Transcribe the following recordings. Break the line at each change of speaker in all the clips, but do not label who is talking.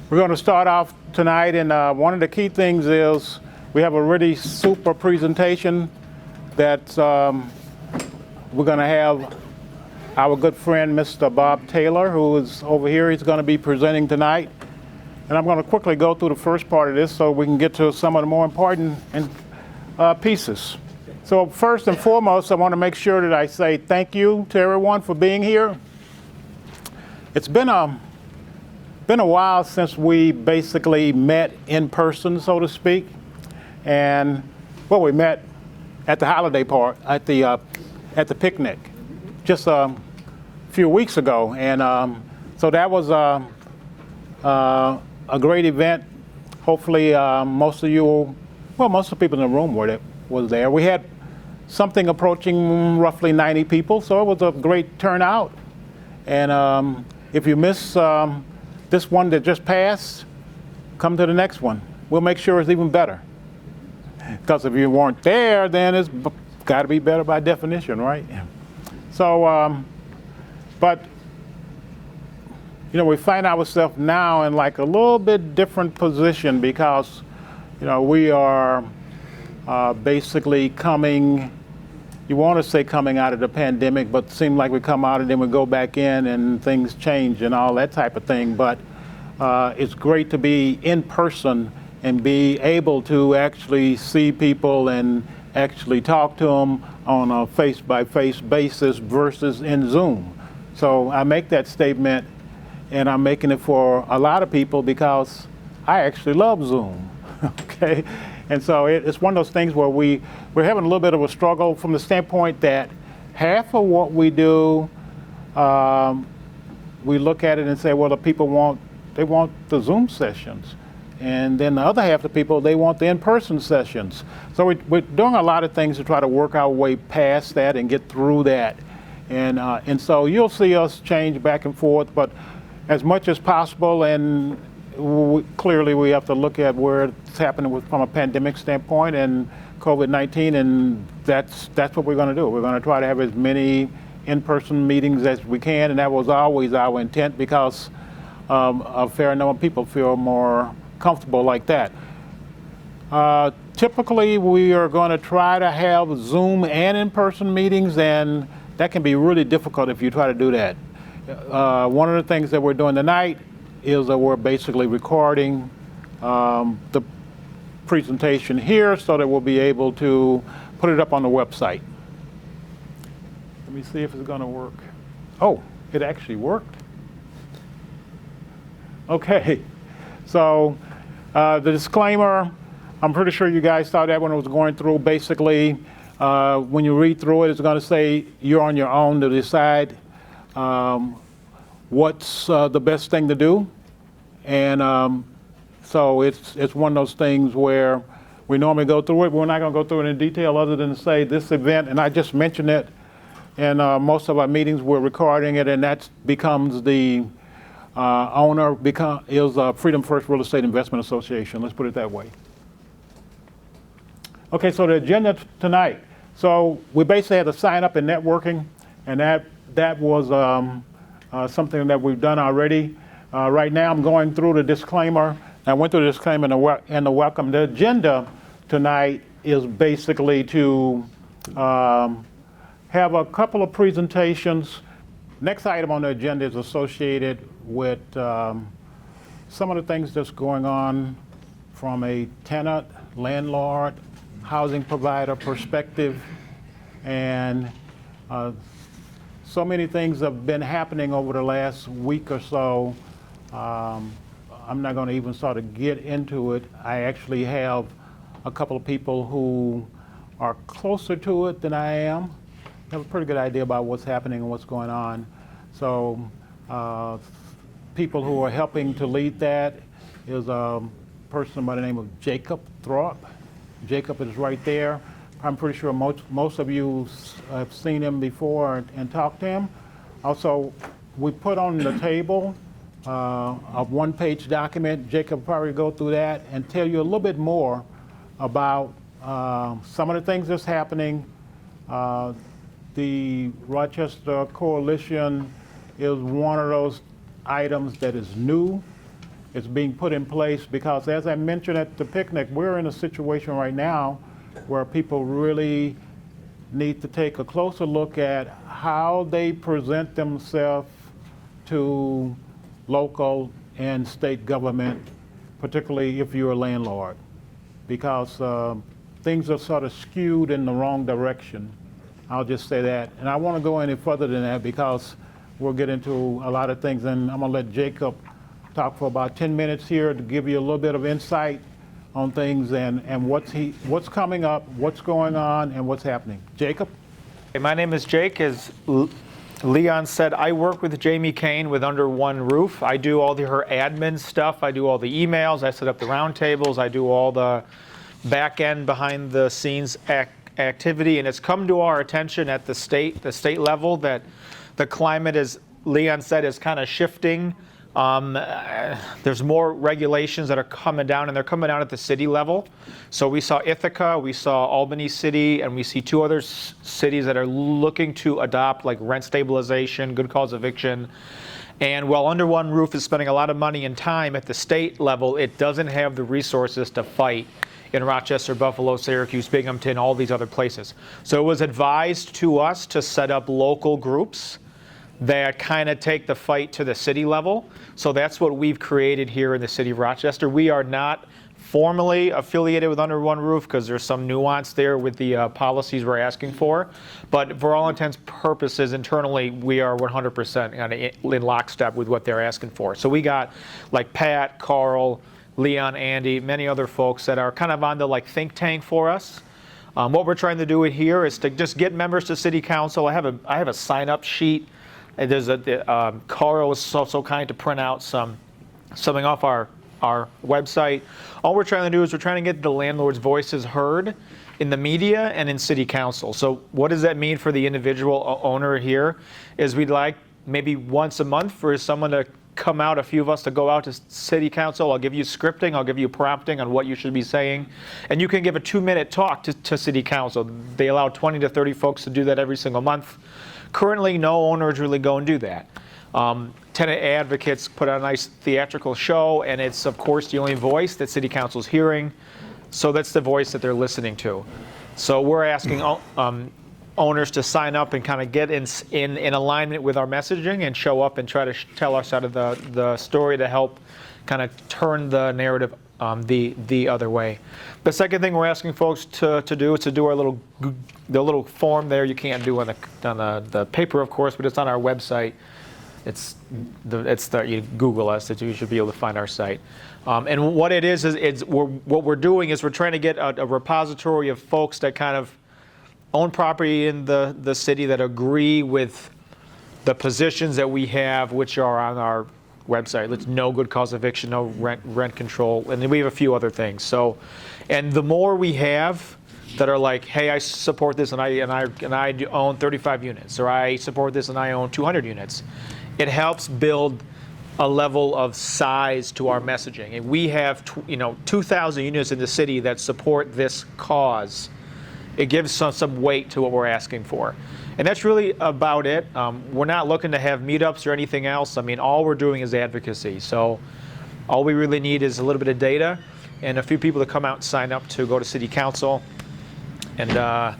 We're going to start off tonight, and one of the key things is we have a really super presentation that we're going to have our good friend, Mr. Bob Taylor, who is over here. He's going to be presenting tonight. And I'm going to quickly go through the first part of this so we can get to some of the more important pieces. So first and foremost, I want to make sure that I say thank you to everyone for being here. It's been a while since we basically met in person, so to speak. And well, we met at the holiday part, at the picnic, just a few weeks ago. And so that was a great event. Hopefully most of the people in the room was there. We had something approaching roughly 90 people, so it was a great turnout. And if you miss this one that just passed, come to the next one. We'll make sure it's even better. Because if you weren't there, then it's got to be better by definition, right? So, but we find ourselves now in like a little bit different position because, we are basically coming, you want to say coming out of the pandemic, but it seems like we come out and then we go back in and things change and all that type of thing. But it's great to be in person and be able to actually see people and actually talk to them on a face-by-face basis versus in Zoom. So I make that statement, and I'm making it for a lot of people because I actually love Zoom, okay? And so it's one of those things where we're having a little bit of a struggle from the standpoint that half of what we do, we look at it and say, well, the people want the Zoom sessions. And then the other half of the people, they want the in-person sessions. So we're doing a lot of things to try to work our way past that and get through that. And so you'll see us change back and forth, but as much as possible, and clearly we have to look at where it's happening from a pandemic standpoint and COVID-19, and that's what we're going to do. We're going to try to have as many in-person meetings as we can, and that was always our intent because a fair number of people feel more comfortable like that. Typically, we are going to try to have Zoom and in-person meetings, and that can be really difficult if you try to do that. One of the things that we're doing tonight is that we're basically recording the presentation here so that we'll be able to put it up on the website. Let me see if it's going to work. Oh, it actually worked. Okay, so the disclaimer, I'm pretty sure you guys saw that when it was going through. Basically, when you read through it, it's going to say you're on your own to decide what's the best thing to do. And so it's one of those things where we normally go through it, but we're not going to go through it in detail other than to say this event, and I just mentioned it in most of our meetings, we're recording it, and that becomes the owner is Freedom First Real Estate Investment Association. Let's put it that way. Okay, so the agenda tonight. So we basically had to sign up in networking, and that was something that we've done already. Right now I'm going through the disclaimer. I went through the disclaimer and the welcome. The agenda tonight is basically to have a couple of presentations. Next item on the agenda is associated with some of the things that's going on from a tenant, landlord, housing provider perspective. And so many things have been happening over the last week or so. I'm not going to even sort of get into it. I actually have a couple of people who are closer to it than I am. I have a pretty good idea about what's happening and what's going on. So people who are helping to lead that is a person by the name of Jacob Thorpe. Jacob is right there. I'm pretty sure most of you have seen him before and talked to him. Also, we put on the table a one-page document. Jacob will probably go through that and tell you a little bit more about some of the things that's happening. The Rochester Coalition is one of those items that is new, is being put in place, because as I mentioned at the picnic, we're in a situation right now where people really need to take a closer look at how they present themselves to local and state government, particularly if you're a landlord, because things are sort of skewed in the wrong direction. I'll just say that. And I want to go any further than that because we'll get into a lot of things, and I'm going to let Jacob talk for about 10 minutes here to give you a little bit of insight on things and what's coming up, what's going on, and what's happening. Jacob?
Hey, my name is Jake. As Leon said, I work with Jamie Kane with Under One Roof. I do all her admin stuff. I do all the emails. I set up the roundtables. I do all the back end, behind the scenes activity. And it's come to our attention at the state level that the climate, as Leon said, is kind of shifting. There's more regulations that are coming down, and they're coming down at the city level. So we saw Ithaca, we saw Albany City, and we see two other cities that are looking to adopt like rent stabilization, good cause eviction. And while Under One Roof is spending a lot of money and time at the state level, it doesn't have the resources to fight in Rochester, Buffalo, Syracuse, Binghamton, all these other places. So it was advised to us to set up local groups that kind of take the fight to the city level. So that's what we've created here in the city of Rochester. We are not formally affiliated with Under One Roof because there's some nuance there with the policies we're asking for. But for all intents and purposes, internally, we are 100% in lockstep with what they're asking for. So we got like Pat, Carl, Leon, Andy, many other folks that are kind of on the like think tank for us. What we're trying to do here is to just get members to city council. I have a sign-up sheet. There's Carl was so kind to print out something off our website. All we're trying to do is we're trying to get the landlords' voices heard in the media and in city council. So what does that mean for the individual owner here? Is we'd like maybe once a month for someone to come out, a few of us to go out to city council. I'll give you scripting, I'll give you prompting on what you should be saying, and you can give a 2-minute talk to city council. They allow 20 to 30 folks to do that every single month. Currently, no owners really go and do that. Tenant advocates put on a nice theatrical show, and it's, of course, the only voice that City Council's hearing. So that's the voice that they're listening to. So we're asking owners to sign up and kind of get in alignment with our messaging and show up and try to tell our side of the story to help kind of turn the narrative the other way. The second thing we're asking folks to do is to do our little form there. You can't do on the paper, of course, but it's on our website. You Google us, you should be able to find our site. And what it is what we're doing is we're trying to get a repository of folks that kind of own property in the city that agree with the positions that we have, which are on our website. Let's no good cause eviction, no rent control, and then we have a few other things. So, and the more we have that are like, hey, I support this and I own 35 units, or I support this and I own 200 units, it helps build a level of size to our messaging. And we have 2,000 units in the city that support this cause. It gives some weight to what we're asking for. And that's really about it. We're not looking to have meetups or anything else. I mean, all we're doing is advocacy. So all we really need is a little bit of data and a few people to come out and sign up to go to city council. And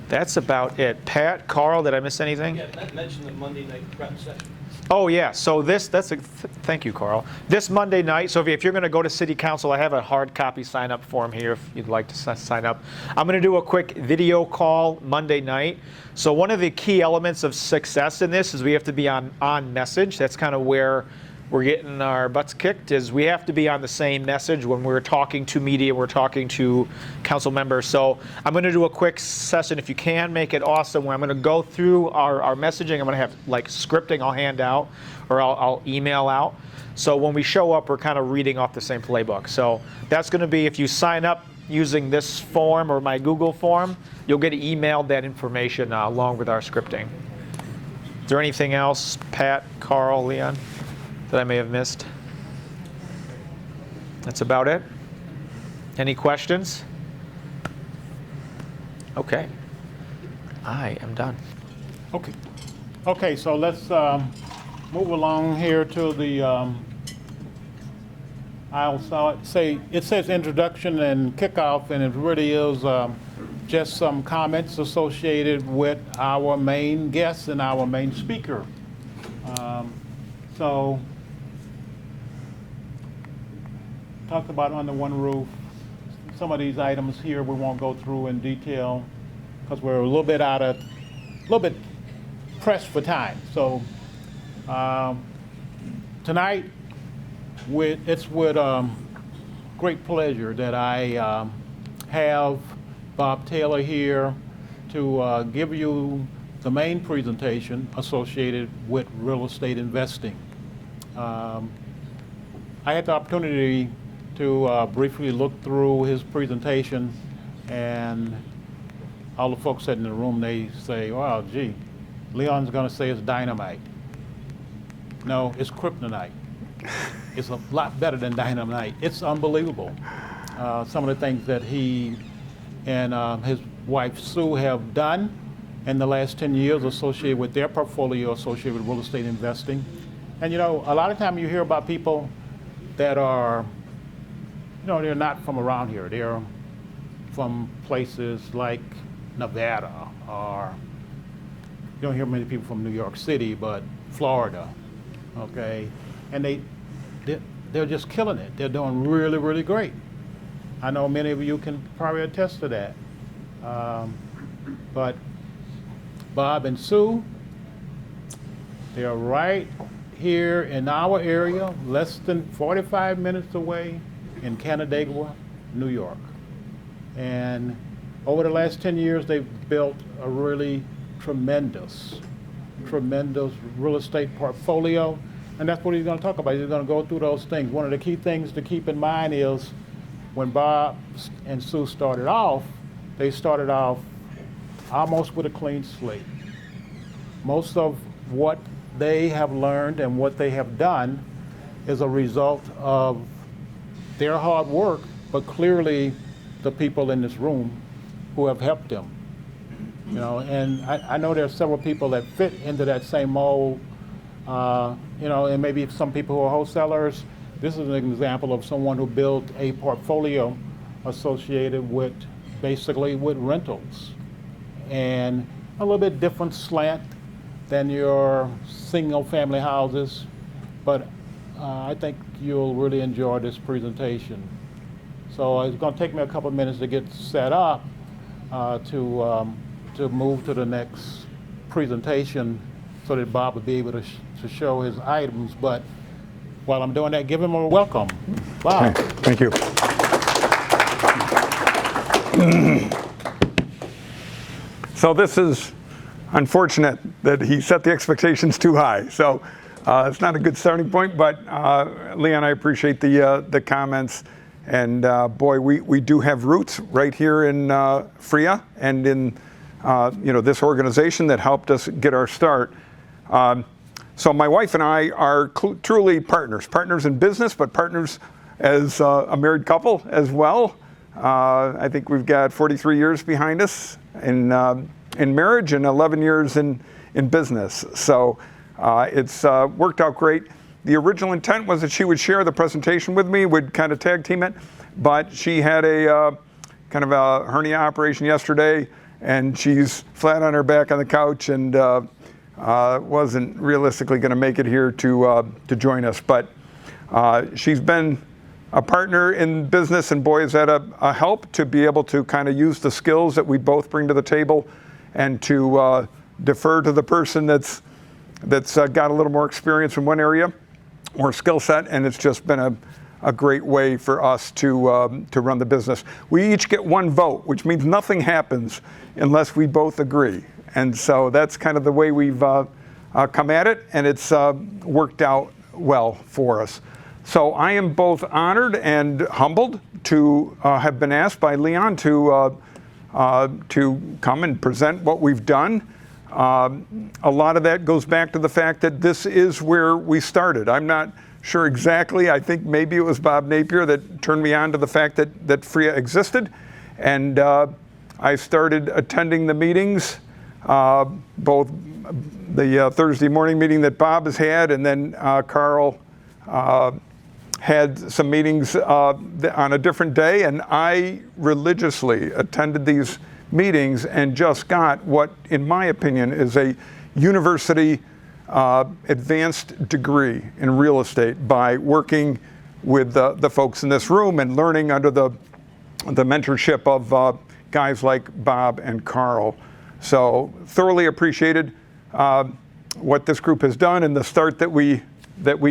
that's about it. Pat, Carl, did I miss anything?
Yeah, Matt mentioned the Monday night prep session.
Oh yeah, so thank you, Carl. This Monday night, so if you're going to go to City Council, I have a hard copy sign-up form here if you'd like to sign up. I'm going to do a quick video call Monday night. So one of the key elements of success in this is we have to be on message. That's kind of where we're getting our butts kicked, is we have to be on the same message when we're talking to media, we're talking to council members. So I'm going to do a quick session. If you can, make it awesome, where I'm going to go through our messaging. I'm going to have like scripting I'll hand out, or I'll email out. So when we show up, we're kind of reading off the same playbook. So that's going to be, if you sign up using this form or my Google form, you'll get emailed that information along with our scripting. Is there anything else, Pat, Carl, Leon, that I may have missed? That's about it. Any questions? Okay. I am done.
Okay, so let's move along here to the I'll say it says introduction and kickoff, and it really is just some comments associated with our main guest and our main speaker. So, talked about under one roof. Some of these items here we won't go through in detail because we're a little bit pressed for time. So tonight, it's with great pleasure that I have Bob Taylor here to give you the main presentation associated with real estate investing. I had the opportunity to briefly look through his presentation, and all the folks sitting in the room, they say, wow, gee, Leon's gonna say it's dynamite. No, it's kryptonite. It's a lot better than dynamite. It's unbelievable. Some of the things that he and his wife Sue have done in the last 10 years associated with their portfolio associated with real estate investing. And you know, a lot of time you hear about people that are, you know, they're not from around here. They're from places like Nevada, or you don't hear many people from New York City, but Florida, okay? And they're just killing it. They're doing really, really great. I know many of you can probably attest to that. But Bob and Sue, they're right here in our area, less than 45 minutes away in Canandaigua, New York. And over the last 10 years, they've built a really tremendous real estate portfolio. And that's what he's going to talk about. He's going to go through those things. One of the key things to keep in mind is when Bob and Sue started off, they started off almost with a clean slate. Most of what they have learned and what they have done is a result of their hard work, but clearly the people in this room who have helped them. You know, and I know there are several people that fit into that same mold, you know, and maybe some people who are wholesalers. This is an example of someone who built a portfolio associated with, basically with rentals, and a little bit different slant than your single family houses, but I think you'll really enjoy this presentation. So it's going to take me a couple of minutes to get set up to move to the next presentation so that Bob will be able to show his items. But while I'm doing that, give him a welcome. Bob.
Okay, thank you. So this is unfortunate that he set the expectations too high. So it's not a good starting point, but Leon, I appreciate the comments. And boy, we do have roots right here in REIA and in you know, this organization that helped us get our start. So my wife and I are truly partners in business, but partners as a married couple as well. I think we've got 43 years behind us in marriage and 11 years in business. So it's worked out great. The original intent was that she would share the presentation with me, would kind of tag team it, but she had a kind of a hernia operation yesterday, and she's flat on her back on the couch and wasn't realistically going to make it here to join us. But she's been a partner in business, and boy, is that a help to be able to kind of use the skills that we both bring to the table and to defer to the person that's got a little more experience in one area or skill set, and it's just been a great way for us to run the business. We each get one vote, which means nothing happens unless we both agree. And so that's kind of the way we've come at it, and it's worked out well for us. So I am both honored and humbled to have been asked by Leon to come and present what we've done. A lot of that goes back to the fact that this is where we started. I'm not sure exactly. I think maybe it was Bob Napier that turned me on to the fact that REIA existed. And I started attending the meetings, both the Thursday morning meeting that Bob has had, and then Carl had some meetings on a different day, and I religiously attended these meetings and just got what, in my opinion, is a university advanced degree in real estate by working with the folks in this room and learning under the mentorship of guys like Bob and Carl. So thoroughly appreciated what this group has done and the start that we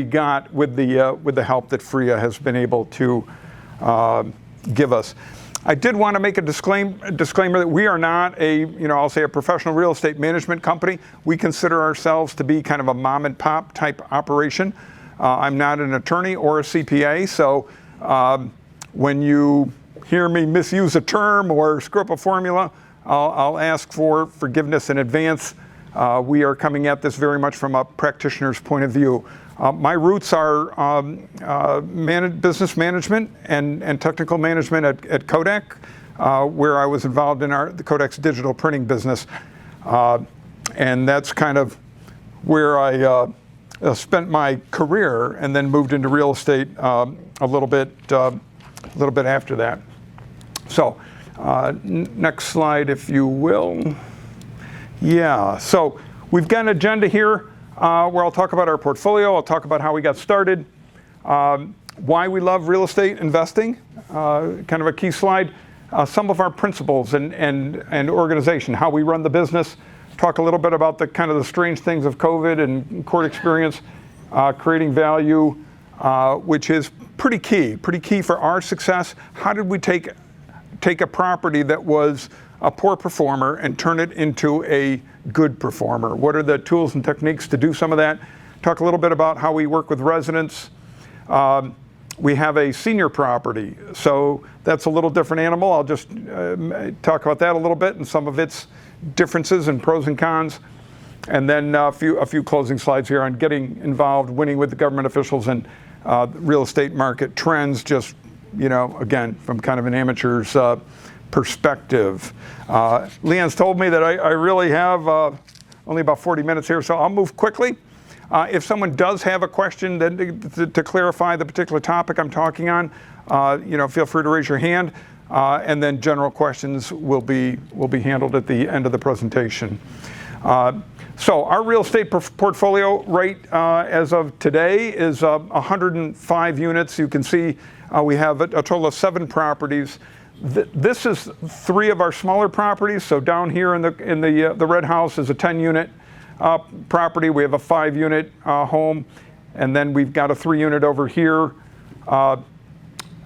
got with the help that REIA has been able to give us. I did want to make a disclaimer that we are not I'll say a professional real estate management company. We consider ourselves to be kind of a mom and pop type operation. I'm not an attorney or a CPA, so when you hear me misuse a term or screw up a formula, I'll ask for forgiveness in advance. We are coming at this very much from a practitioner's point of view. My roots are business management and technical management at Kodak, where I was involved in the Kodak's digital printing business. And that's kind of where I spent my career, and then moved into real estate a little bit after that. So next slide, if you will. Yeah, so we've got an agenda here where I'll talk about our portfolio. I'll talk about how we got started, why we love real estate investing, kind of a key slide, some of our principles and organization, how we run the business, talk a little bit about the kind of the strange things of COVID and court experience, creating value, which is pretty key for our success. How did we take a property that was a poor performer and turn it into a good performer? What are the tools and techniques to do some of that? Talk a little bit about how we work with residents. We have a senior property, so that's a little different animal. I'll just talk about that a little bit and some of its differences and pros and cons. And then a few closing slides here on getting involved, winning with the government officials and real estate market trends, just, again, from kind of an amateur's perspective. Leon's told me that I really have only about 40 minutes here, so I'll move quickly. If someone does have a question to clarify the particular topic I'm talking on, feel free to raise your hand, and then general questions will be handled at the end of the presentation. So our real estate portfolio rate as of today is 105 units. You can see we have a total of 7 properties. This is 3 of our smaller properties. So down here in the red house is a 10-unit property. We have a 5-unit home, and then we've got a 3-unit over here.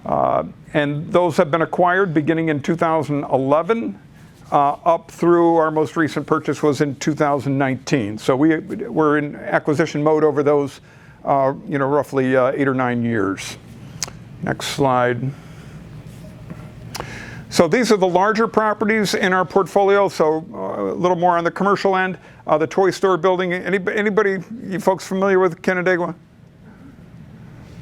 And those have been acquired beginning in 2011 up through our most recent purchase was in 2019. So we're in acquisition mode over those, roughly 8 or 9 years. Next slide. So these are the larger properties in our portfolio, so a little more on the commercial end. The toy store building, anybody, you folks familiar with Canandaigua?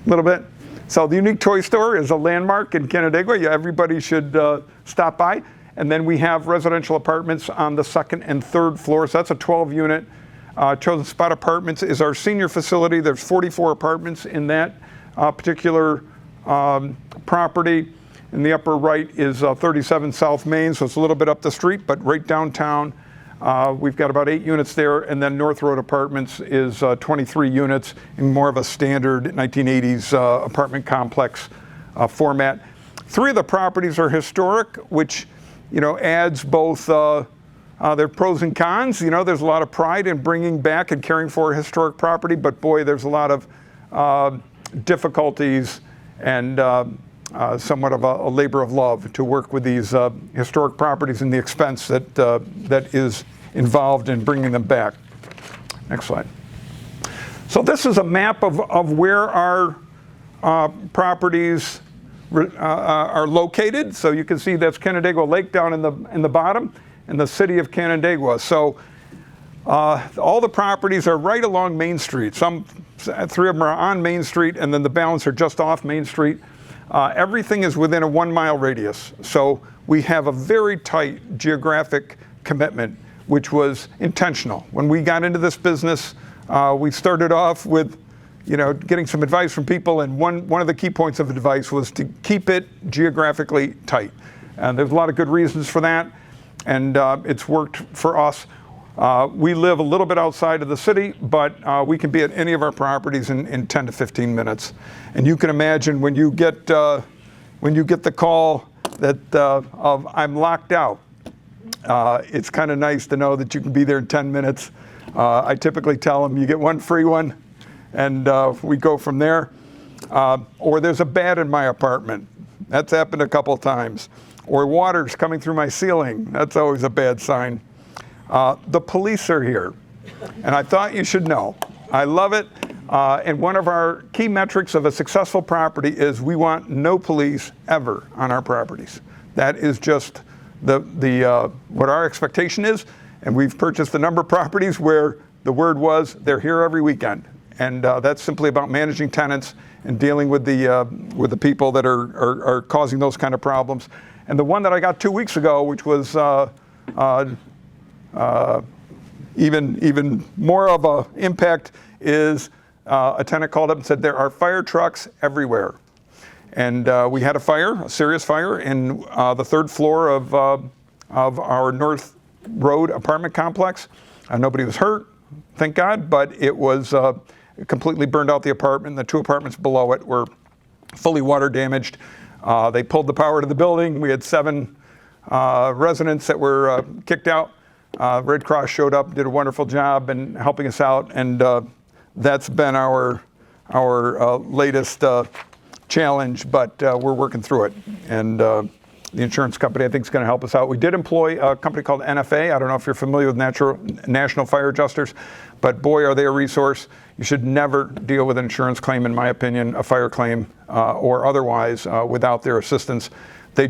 A little bit. So the Unique Toy Store is a landmark in Canandaigua. Everybody should stop by. And then we have residential apartments on the 2nd and 3rd floors. That's a 12-unit. Chosen Spot Apartments is our senior facility. There's 44 apartments in that particular property. In the upper right is 37 South Main, so it's a little bit up the street, but right downtown. We've got about 8 units there, and then North Road Apartments is 23 units in more of a standard 1980s apartment complex format. 3 of the properties are historic, which adds both their pros and cons. There's a lot of pride in bringing back and caring for a historic property, but boy, there's a lot of difficulties and somewhat of a labor of love to work with these historic properties and the expense that is involved in bringing them back. Next slide. So this is a map of where our properties are located. So you can see that's Canandaigua Lake down in the bottom, and the city of Canandaigua. So all the properties are right along Main Street. 3 of them are on Main Street, and then the balance are just off Main Street. Everything is within a 1-mile radius. So we have a very tight geographic commitment, which was intentional. When we got into this business, we started off with getting some advice from people, and one of the key points of advice was to keep it geographically tight. And there's a lot of good reasons for that, and it's worked for us. We live a little bit outside of the city, but we can be at any of our properties in 10 to 15 minutes. And you can imagine when you get the call that of I'm locked out, it's kind of nice to know that you can be there in 10 minutes. I typically tell them you get one free one, and we go from there. Or there's a bat in my apartment. That's happened a couple times. Or water's coming through my ceiling. That's always a bad sign. The police are here, and I thought you should know. I love it, and one of our key metrics of a successful property is we want no police ever on our properties. That is just what our expectation is, and we've purchased a number of properties where the word was they're here every weekend, and that's simply about managing tenants and dealing with the people that are causing those kind of problems. And the one that I got 2 weeks ago, which was even more of an impact, is a tenant called up and said there are fire trucks everywhere. And we had a serious fire in the third floor of our North Road apartment complex. Nobody was hurt, thank God, but it was completely burned out the apartment. The 2 apartments below it were fully water damaged. They pulled the power to the building. We had 7 residents that were kicked out. Red Cross showed up, did a wonderful job in helping us out, and that's been our latest challenge, but we're working through it. And the insurance company, I think, is going to help us out. We did employ a company called NFA. I don't know if you're familiar with National Fire Adjusters, but boy, are they a resource. You should never deal with an insurance claim, in my opinion, a fire claim or otherwise, without their assistance. They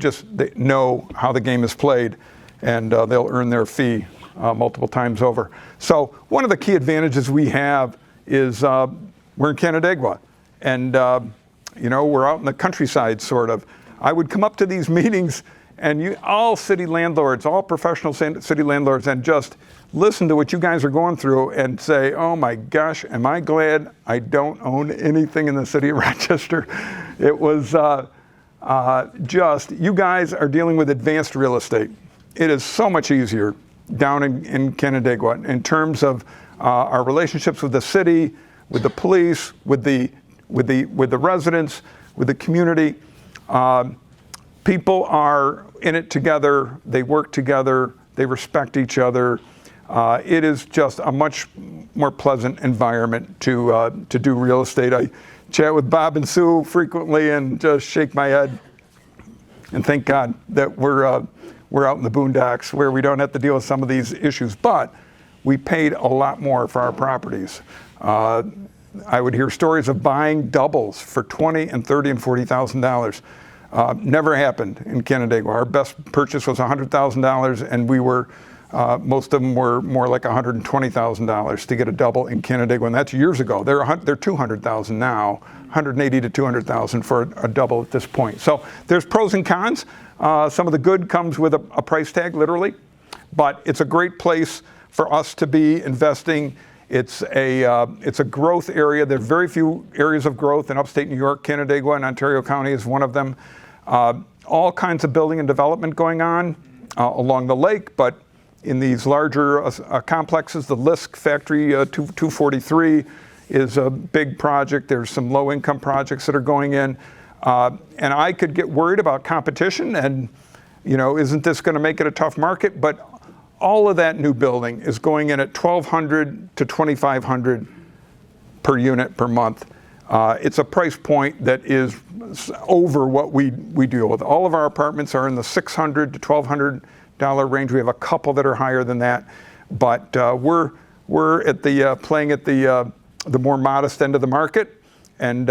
know how the game is played, and they'll earn their fee multiple times over. So one of the key advantages we have is we're in Canandaigua, and we're out in the countryside, sort of. I would come up to these meetings, and all city landlords, all professional city landlords, and just listen to what you guys are going through and say, oh my gosh, am I glad I don't own anything in the city of Rochester. It was you guys are dealing with advanced real estate. It is so much easier down in Canandaigua in terms of our relationships with the city, with the police, with the residents, with the community. People are in it together. They work together. They respect each other. It is just a much more pleasant environment to do real estate. I chat with Bob and Sue frequently and just shake my head and thank God that we're out in the boondocks where we don't have to deal with some of these issues. But we paid a lot more for our properties. I would hear stories of buying doubles for $20,000 and $30,000 and $40,000. Never happened in Canandaigua. Our best purchase was $100,000, and we were most of them were more like $120,000 to get a double in Canandaigua, and that's years ago. They're $200,000 now, $180,000 to $200,000 for a double at this point. So there's pros and cons. Some of the good comes with a price tag, literally, but it's a great place for us to be investing. It's a growth area. There are very few areas of growth in upstate New York. Canandaigua and Ontario County is one of them. All kinds of building and development going on along the lake, but in these larger complexes, the Lisk Factory 243 is a big project. There's some low-income projects that are going in. And I could get worried about competition and, isn't this going to make it a tough market? But all of that new building is going in at $1,200 to $2,500 per unit per month. It's a price point that is over what we deal with. All of our apartments are in the $600 to $1,200 range. We have a couple that are higher than that, but we're at playing at the more modest end of the market. And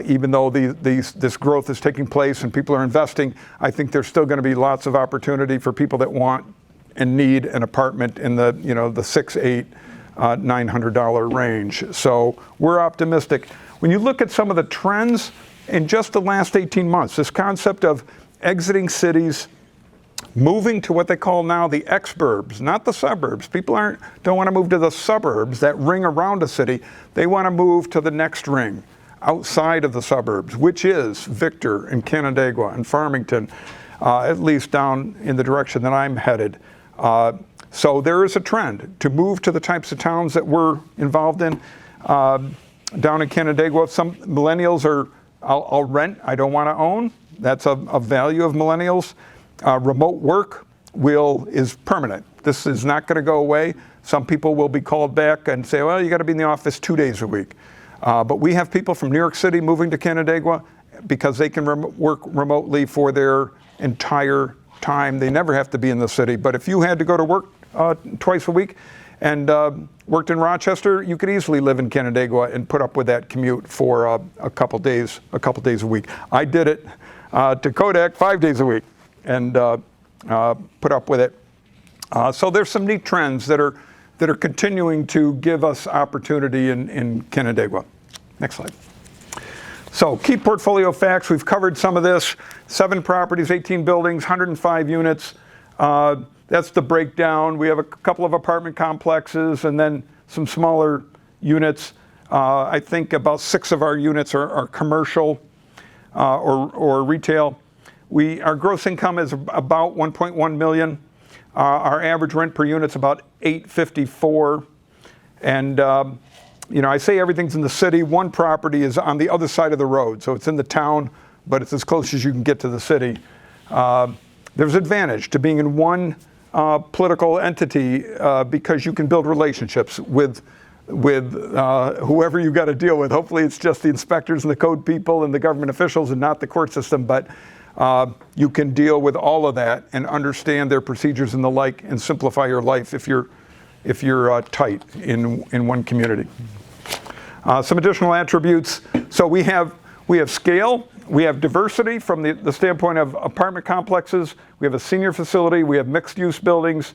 even though this growth is taking place and people are investing, I think there's still going to be lots of opportunity for people that want and need an apartment in the the $600, $800, $900 range. So we're optimistic. When you look at some of the trends in just the last 18 months, this concept of exiting cities moving to what they call now the exurbs, not the suburbs. People don't want to move to the suburbs, that ring around a city. They want to move to the next ring, outside of the suburbs, which is Victor and Canandaigua and Farmington, at least down in the direction that I'm headed. So there is a trend to move to the types of towns that we're involved in. Down in Canandaigua, some millennials are, I'll rent, I don't want to own. That's a value of millennials. Remote work is permanent. This is not going to go away. Some people will be called back and say, well, you got to be in the office 2 days a week. But we have people from New York City moving to Canandaigua because they can work remotely for their entire time. They never have to be in the city. But if you had to go to work twice a week and worked in Rochester, you could easily live in Canandaigua and put up with that commute for a couple days a week. I did it to Kodak 5 days a week and put up with it. So there's some neat trends that are continuing to give us opportunity in Canandaigua. Next slide. So key portfolio facts, we've covered some of this. 7 properties, 18 buildings, 105 units. That's the breakdown. We have a couple of apartment complexes and then some smaller units. I think about 6 of our units are commercial or retail. Our gross income is about 1.1 million. Our average rent per unit is about $854. And I say everything's in the city. One property is on the other side of the road, so it's in the town, but it's as close as you can get to the city. There's advantage to being in one political entity because you can build relationships with whoever you got to deal with. Hopefully it's just the inspectors and the code people and the government officials and not the court system, but you can deal with all of that and understand their procedures and the like and simplify your life if you're tight in one community. Some additional attributes. So we have scale, we have diversity from the standpoint of apartment complexes, we have a senior facility, we have mixed use buildings.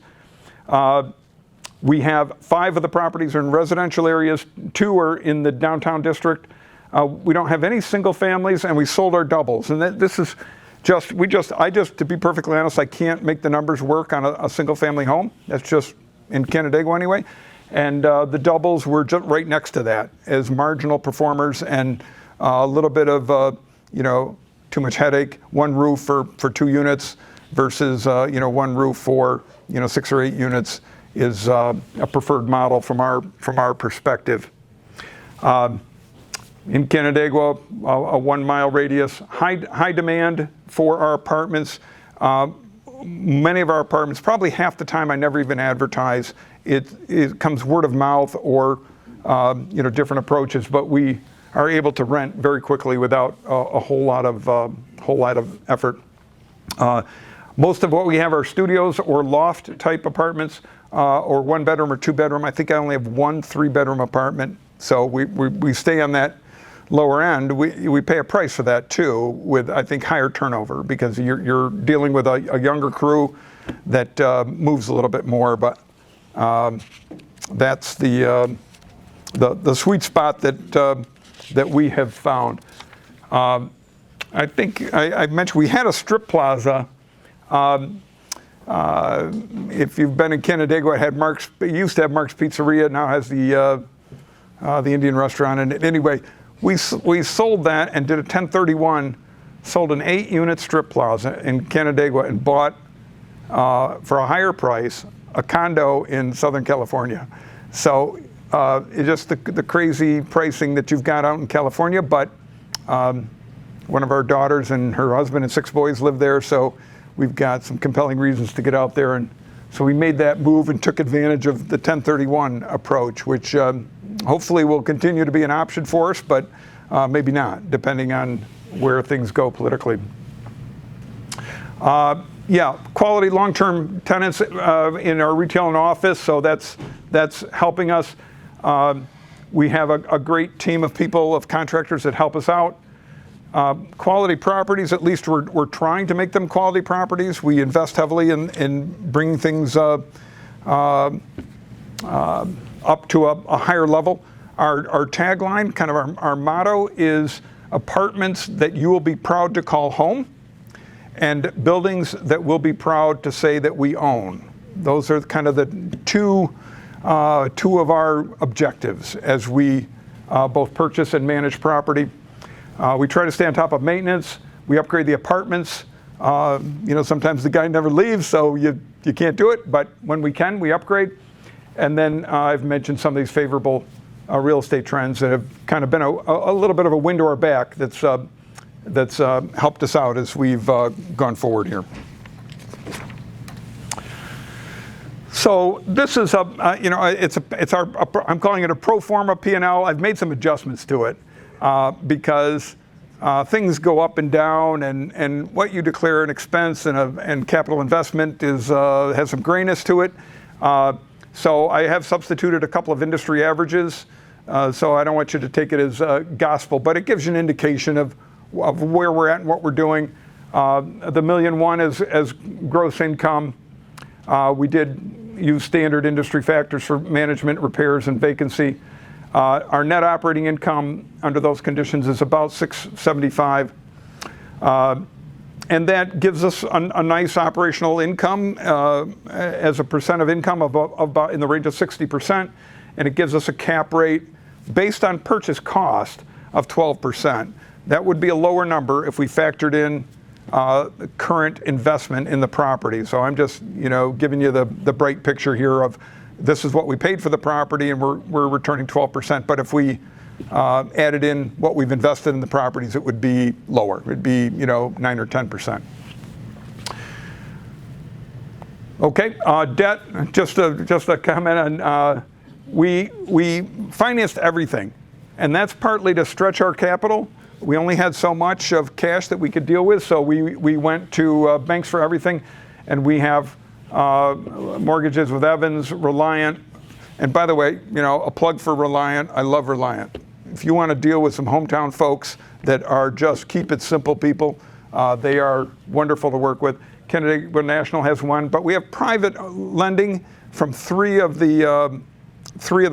We have 5 of the properties are in residential areas, 2 are in the downtown district. We don't have any single families, and we sold our doubles. And this is to be perfectly honest, I can't make the numbers work on a single family home. That's just in Canandaigua anyway. And the doubles were just right next to that as marginal performers and a little bit of, too much headache. One roof for 2 units versus, one roof for, 6 or 8 units is a preferred model from our perspective. In Canandaigua, a 1 mile radius, high demand for our apartments. Many of our apartments, probably half the time I never even advertise. It comes word of mouth or different approaches, but we are able to rent very quickly without a whole lot of effort. Most of what we have are studios or loft type apartments, or 1 bedroom or 2 bedroom. I think I only have 1 3-bedroom apartment, so we stay on that lower end. We pay a price for that too, with I think higher turnover because you're dealing with a younger crew that moves a little bit more. But that's the sweet spot that we have found. I think I mentioned we had a strip plaza. If you've been in Canandaigua, it used to have Mark's Pizzeria. Now has the Indian restaurant. And anyway, we sold that and did a 1031, sold an 8-unit strip plaza in Canandaigua and bought for a higher price a condo in Southern California. So it's just the crazy pricing that you've got out in California. But one of our daughters and her husband and 6 boys live there, so we've got some compelling reasons to get out there. And so we made that move and took advantage of the 1031 approach, which hopefully will continue to be an option for us, but maybe not, depending on where things go politically. Quality long-term tenants in our retail and office, so that's helping us. We have a great team of people, of contractors that help us out. Quality properties, at least we're trying to make them quality properties. We invest heavily in bringing things up to a higher level. Our tagline, kind of our motto is apartments that you will be proud to call home. and buildings that we'll be proud to say that we own. Those are kind of the two of our objectives as we both purchase and manage property. We try to stay on top of maintenance. We upgrade the apartments. Sometimes the guy never leaves, so you can't do it, but when we can, we upgrade. And then I've mentioned some of these favorable real estate trends that have kind of been a little bit of a wind to our back that's helped us out as we've gone forward here. So this is I'm calling it a pro forma P&L. I've made some adjustments to it because things go up and down, and what you declare an expense and capital investment has some grayness to it. So I have substituted a couple of industry averages. So I don't want you to take it as gospel, but it gives you an indication of where we're at and what we're doing. The $1.1 million as gross income. We did use standard industry factors for management, repairs, and vacancy. Our net operating income under those conditions is about $675. And that gives us a nice operational income as a percent of income of about in the range of 60%. And it gives us a cap rate based on purchase cost of 12%. That would be a lower number if we factored in current investment in the property. So I'm just giving you the bright picture here of this is what we paid for the property and we're returning 12%. But if we added in what we've invested in the properties, it would be lower. It would be 9 or 10%. Okay, debt. Just a comment on we financed everything, and that's partly to stretch our capital. We only had so much of cash that we could deal with, so we went to banks for everything, and we have mortgages with Evans, Reliant, and by the way, a plug for Reliant. I love Reliant. If you want to deal with some hometown folks that are just keep it simple people, they are wonderful to work with. Kennedy National has one, but we have private lending from three of the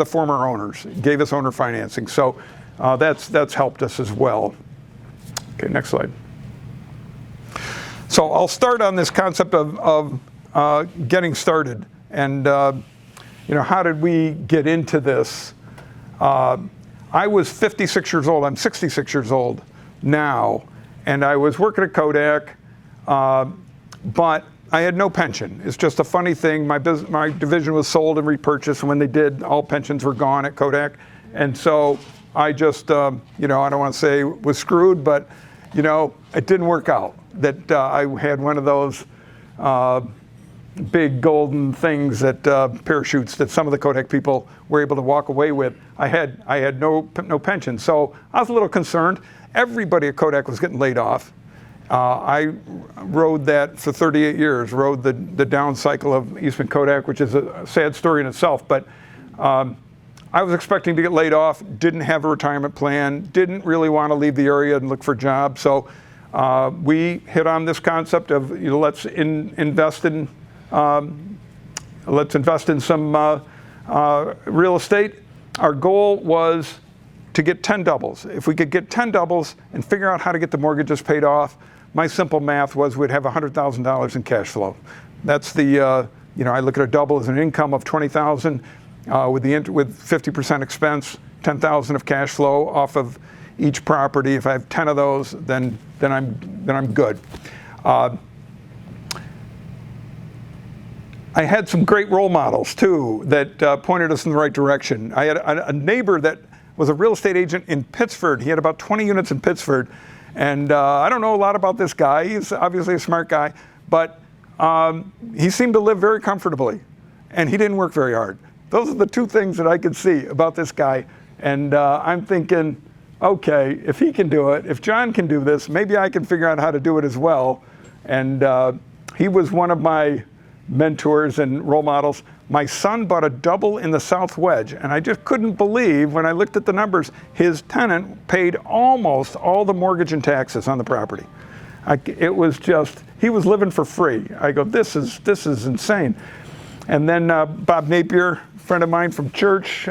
former owners. Gave us owner financing, so that's helped us as well. Okay, next slide. So I'll start on this concept of getting started, and how did we get into this? I was 56 years old. I'm 66 years old now, and I was working at Kodak, but I had no pension. It's just a funny thing. My division was sold and repurchased, and when they did, all pensions were gone at Kodak, and so I just, I don't want to say was screwed, but it didn't work out. That I had one of those big golden things that parachutes that some of the Kodak people were able to walk away with. I had no pension, so I was a little concerned. Everybody at Kodak was getting laid off. I rode that for 38 years, rode the down cycle of Eastman Kodak, which is a sad story in itself, but I was expecting to get laid off, didn't have a retirement plan, didn't really want to leave the area and look for jobs, so we hit on this concept of let's invest in some real estate. Our goal was to get 10 doubles. If we could get 10 doubles and figure out how to get the mortgages paid off, my simple math was we'd have $100,000 in cash flow. That's the I look at a double as an income of $20,000 with 50% expense, $10,000 of cash flow off of each property. If I have 10 of those, then I'm good. I had some great role models too that pointed us in the right direction. I had a neighbor that was a real estate agent in Pittsford. He had about 20 units in Pittsford, and I don't know a lot about this guy. He's obviously a smart guy, but he seemed to live very comfortably, and he didn't work very hard. Those are the two things that I could see about this guy, and I'm thinking, okay, if he can do it, if John can do this, maybe I can figure out how to do it as well. And he was one of my mentors and role models. My son bought a double in the South Wedge, and I just couldn't believe when I looked at the numbers, his tenant paid almost all the mortgage and taxes on the property. It was just, he was living for free. I go, this is insane. And then Bob Napier, a friend of mine from church,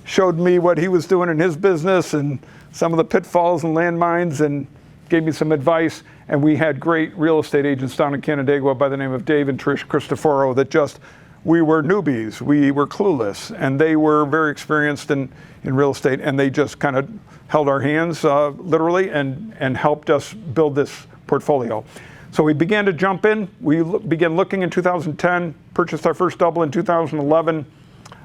showed me what he was doing in his business and some of the pitfalls and landmines, and gave me some advice, and we had great real estate agents down in Canandaigua by the name of Dave and Trish Cristoforo that we were newbies, we were clueless, and they were very experienced in real estate, and they just kind of held our hands literally and helped us build this portfolio. So we began to jump in. We began looking in 2010, purchased our first double in 2011.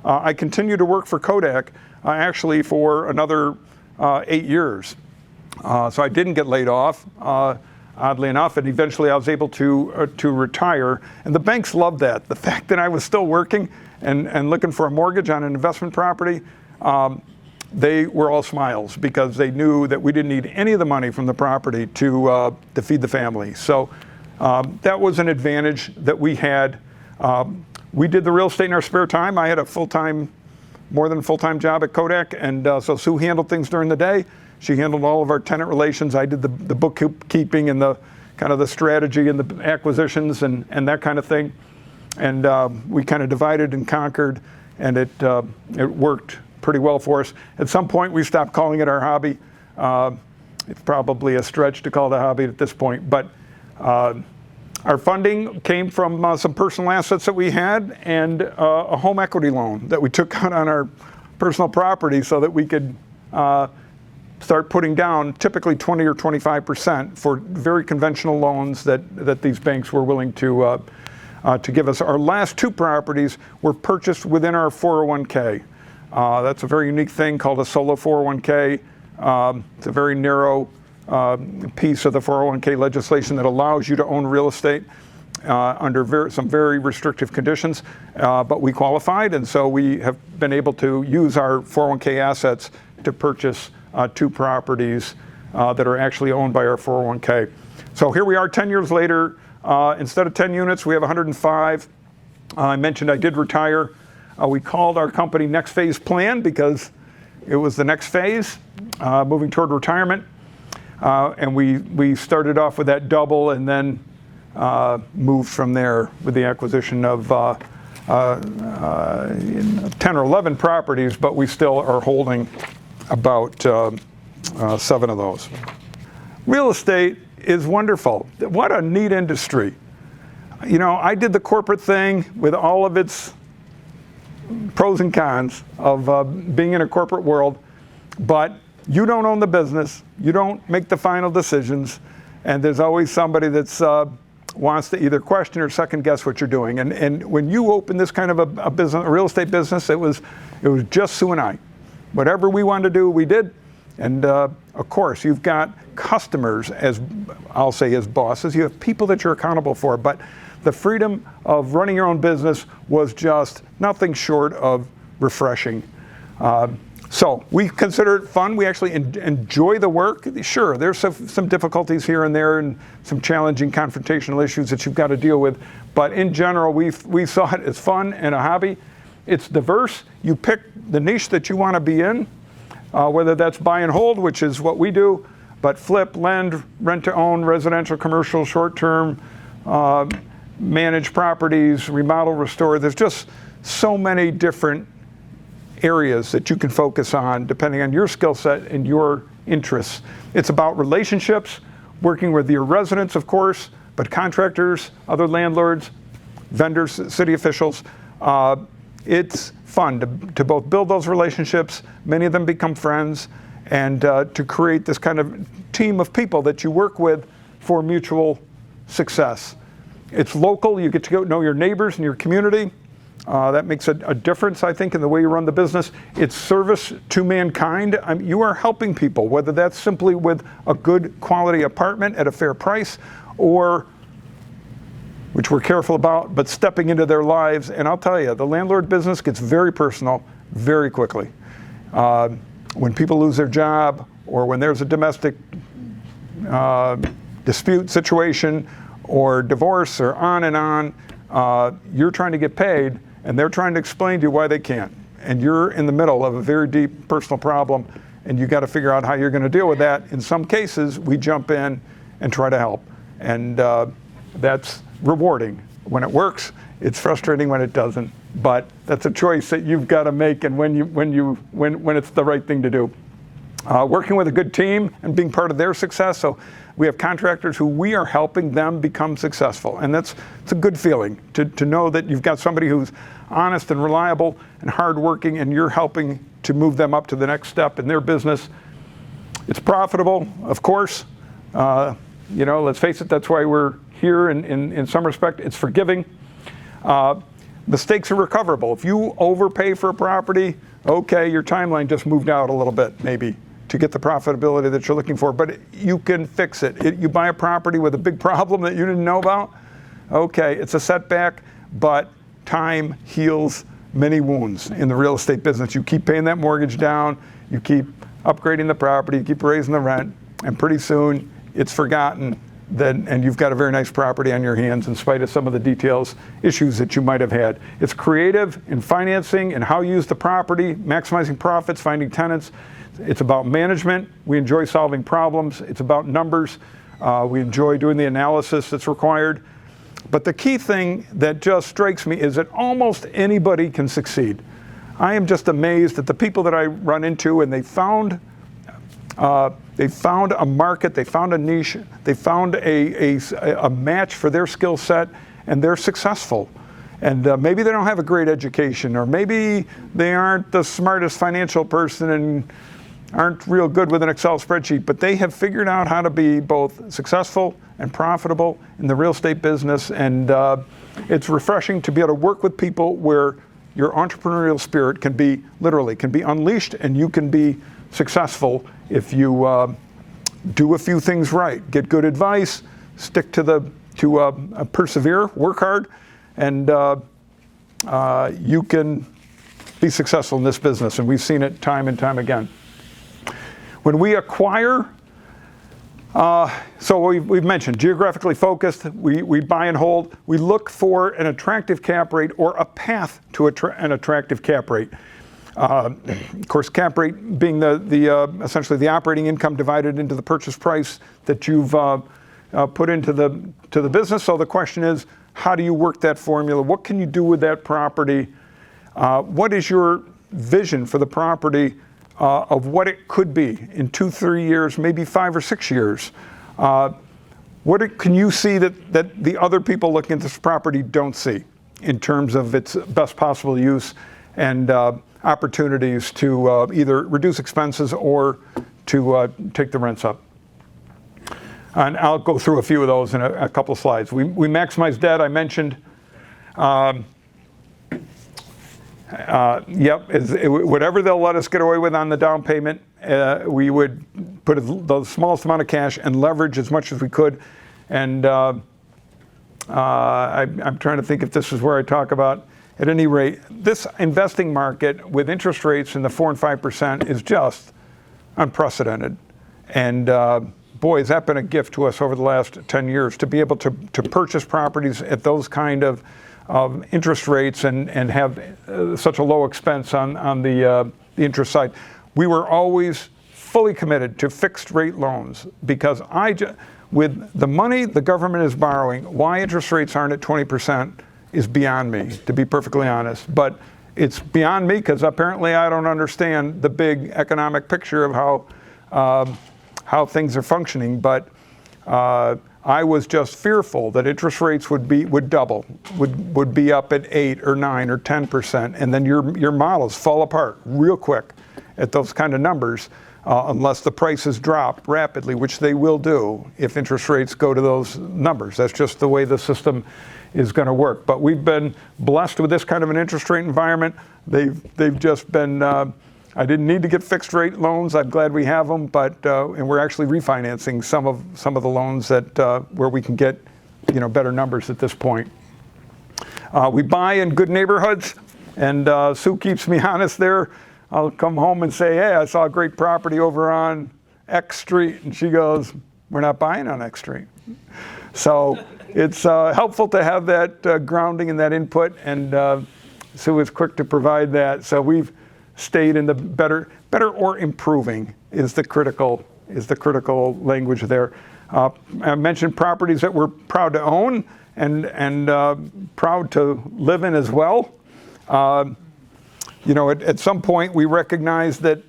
I continued to work for Kodak actually for another 8 years. So I didn't get laid off, oddly enough, and eventually I was able to retire. And the banks loved that. The fact that I was still working and looking for a mortgage on an investment property, they were all smiles because they knew that we didn't need any of the money from the property to feed the family. So that was an advantage that we had. We did the real estate in our spare time. I had a more than full-time job at Kodak, and so Sue handled things during the day. She handled all of our tenant relations. I did the bookkeeping and the kind of the strategy and the acquisitions and that kind of thing. And we kind of divided and conquered, and it worked pretty well for us. At some point, we stopped calling it our hobby. It's probably a stretch to call it a hobby at this point, but our funding came from some personal assets that we had and a home equity loan that we took out on our personal property so that we could start putting down typically 20 or 25% for very conventional loans that these banks were willing to give us. Our last two properties were purchased within our 401k. That's a very unique thing called a solo 401k. It's a very narrow piece of the 401k legislation that allows you to own real estate under some very restrictive conditions, but we qualified, and so we have been able to use our 401k assets to purchase two properties that are actually owned by our 401k. So here we are 10 years later. Instead of 10 units, we have 105. I mentioned I did retire. We called our company Next Phase Plan because it was the next phase, moving toward retirement. And we started off with that double and then moved from there with the acquisition of 10 or 11 properties, but we still are holding about 7 of those. Real estate is wonderful. What a neat industry. You know, I did the corporate thing with all of its pros and cons of being in a corporate world, but you don't own the business, you don't make the final decisions, and there's always somebody that's wants to either question or second guess what you're doing. And when you open this kind of a business, a real estate business, it was just Sue and I. Whatever we wanted to do, we did. And of course, you've got customers, as I'll say, as bosses. You have people that you're accountable for. But the freedom of running your own business was just nothing short of refreshing. So we consider it fun. We actually enjoy the work. Sure, there's some difficulties here and there and some challenging confrontational issues that you've got to deal with. But in general, we saw it as fun and a hobby. It's diverse. You pick the niche that you want to be in, whether that's buy and hold, which is what we do, but flip, lend, rent to own, residential, commercial, short-term, manage properties, remodel, restore. There's just so many different areas that you can focus on depending on your skill set and your interests. It's about relationships, working with your residents, of course, but contractors, other landlords, vendors, city officials. It's fun to both build those relationships, many of them become friends, and to create this kind of team of people that you work with for mutual success. It's local. You get to go know your neighbors and your community. That makes a difference, I think, in the way you run the business. It's service to mankind. You are helping people, whether that's simply with a good quality apartment at a fair price, or, which we're careful about, but stepping into their lives. And I'll tell you, the landlord business gets very personal very quickly. When people lose their job, or when there's a domestic dispute situation, or divorce, or on and on, you're trying to get paid, and they're trying to explain to you why they can't. And you're in the middle of a very deep personal problem, and you got to figure out how you're going to deal with that. In some cases, we jump in and try to help. And that's rewarding when it works. It's frustrating when it doesn't. But that's a choice that you've got to make, and when it's the right thing to do. working with a good team and being part of their success. So we have contractors who we are helping them become successful. And it's a good feeling to know that you've got somebody who's honest and reliable and hardworking, and you're helping to move them up to the next step in their business. It's profitable, of course. Let's face it, that's why we're here in some respect. It's forgiving. Mistakes are recoverable. If you overpay for a property, okay, your timeline just moved out a little bit, maybe, to get the profitability that you're looking for, but you can fix it. You buy a property with a big problem that you didn't know about, okay, it's a setback, but time heals many wounds in the real estate business. You keep paying that mortgage down, you keep upgrading the property, you keep raising the rent, and pretty soon it's forgotten, and you've got a very nice property on your hands in spite of some of the issues that you might have had. It's creative in financing and how you use the property, maximizing profits, finding tenants. It's about management. We enjoy solving problems. It's about numbers. We enjoy doing the analysis that's required. But the key thing that just strikes me is that almost anybody can succeed. I am just amazed at the people that I run into, and they found a market, they found a niche, they found a match for their skill set, and they're successful. And maybe they don't have a great education, or maybe they aren't the smartest financial person and aren't real good with an Excel spreadsheet, but they have figured out how to be both successful and profitable in the real estate business. And it's refreshing to be able to work with people where your entrepreneurial spirit can be unleashed, and you can be successful if you do a few things right, get good advice, stick to persevere, work hard, and you can be successful in this business. And we've seen it time and time again. When we acquire, so we've mentioned geographically focused, we buy and hold. We look for an attractive cap rate or a path to an attractive cap rate. Of course, cap rate being essentially the operating income divided into the purchase price that you've put into the business. So the question is, how do you work that formula? What can you do with that property? What is your vision for the property of what it could be in 2-3 years, maybe 5 or 6 years? What can you see that the other people looking at this property don't see in terms of its best possible use and opportunities to either reduce expenses or to take the rents up? And I'll go through a few of those in a couple of slides. We maximize debt, I mentioned. Whatever they'll let us get away with on the down payment, we would put the smallest amount of cash and leverage as much as we could. And I'm trying to think if this is where I talk about, at any rate, this investing market with interest rates in the 4 and 5% is just unprecedented. And boy, has that been a gift to us over the last 10 years to be able to purchase properties at those kind of interest rates and have such a low expense on the interest side. We were always fully committed to fixed rate loans because with the money the government is borrowing, why interest rates aren't at 20% is beyond me, to be perfectly honest. But it's beyond me because apparently I don't understand the big economic picture of how things are functioning. But I was just fearful that interest rates would double, would be up at 8 or 9 or 10%, and then your models fall apart real quick at those kind of numbers, unless the prices drop rapidly, which they will do if interest rates go to those numbers. That's just the way the system is going to work. But we've been blessed with this kind of an interest rate environment. They've just been. I didn't need to get fixed rate loans. I'm glad we have them, but and we're actually refinancing some of the loans that where we can get better numbers at this point. We buy in good neighborhoods, and Sue keeps me honest there. I'll come home and say, hey, I saw a great property over on X Street, and she goes, we're not buying on X Street. So it's helpful to have that grounding and that input, and Sue is quick to provide that. So we've stayed in the better or improving is the critical language there. I mentioned properties that we're proud to own and proud to live in as well. At some point we recognize that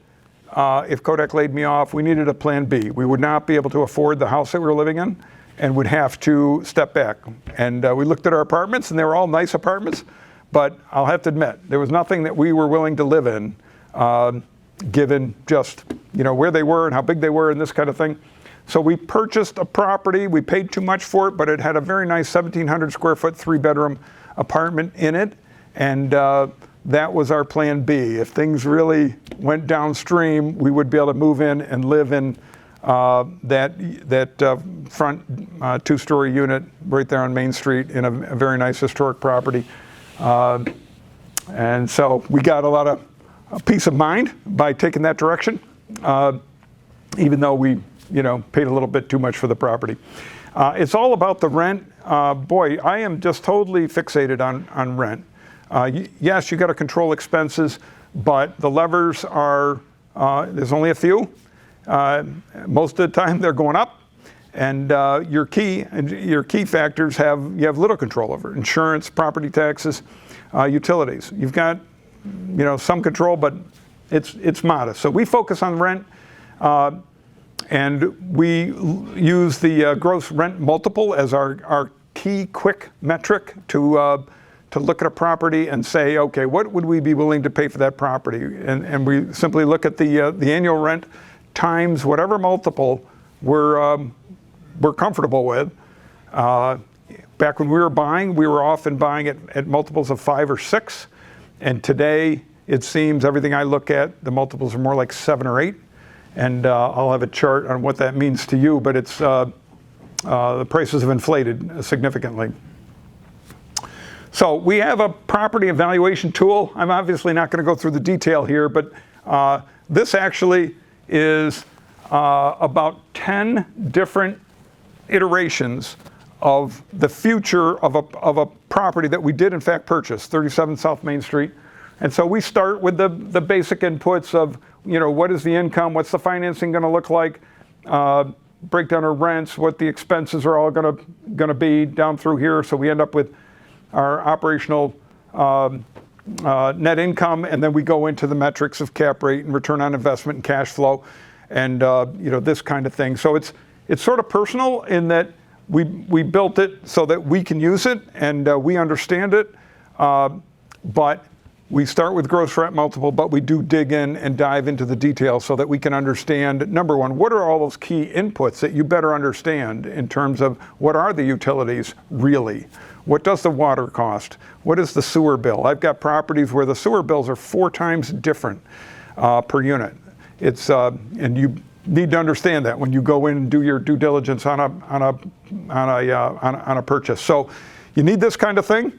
if Kodak laid me off, we needed a plan B. We would not be able to afford the house that we were living in and would have to step back. And we looked at our apartments, and they were all nice apartments, but I'll have to admit, there was nothing that we were willing to live in, given just where they were and how big they were and this kind of thing. So we purchased a property. We paid too much for it, but it had a very nice 1,700 square foot, 3-bedroom apartment in it. And that was our plan B. If things really went downstream, we would be able to move in and live in that front 2-story unit right there on Main Street in a very nice historic property. And so we got a lot of peace of mind by taking that direction, even though we paid a little bit too much for the property. It's all about the rent. Boy, I am just totally fixated on rent. Yes, you got to control expenses, but the levers are, there's only a few. Most of the time they're going up, and your key factors you have little control over: insurance, property taxes, utilities. You've got some control, but it's modest. So we focus on rent, and we use the gross rent multiple as our key quick metric to look at a property and say, okay, what would we be willing to pay for that property? And we simply look at the annual rent times whatever multiple we're comfortable with. Back when we were buying, we were often buying at multiples of 5 or 6, and today it seems everything I look at, the multiples are more like 7 or 8. And I'll have a chart on what that means to you, but it's the prices have inflated significantly. So we have a property evaluation tool. I'm obviously not going to go through the detail here, but this actually is about 10 different iterations of the future of a property that we did in fact purchase, 37 South Main Street. And so we start with the basic inputs of, what is the income, what's the financing going to look like, breakdown of rents, what the expenses are all going to be down through here. So we end up with our operational net income, and then we go into the metrics of cap rate and return on investment and cash flow, and this kind of thing. So it's sort of personal in that we built it so that we can use it and we understand it, but we start with gross rent multiple, but we do dig in and dive into the details so that we can understand, number one, what are all those key inputs that you better understand in terms of what are the utilities really? What does the water cost? What is the sewer bill? I've got properties where the sewer bills are 4 times different per unit. It's and you need to understand that when you go in and do your due diligence on a purchase. So you need this kind of thing.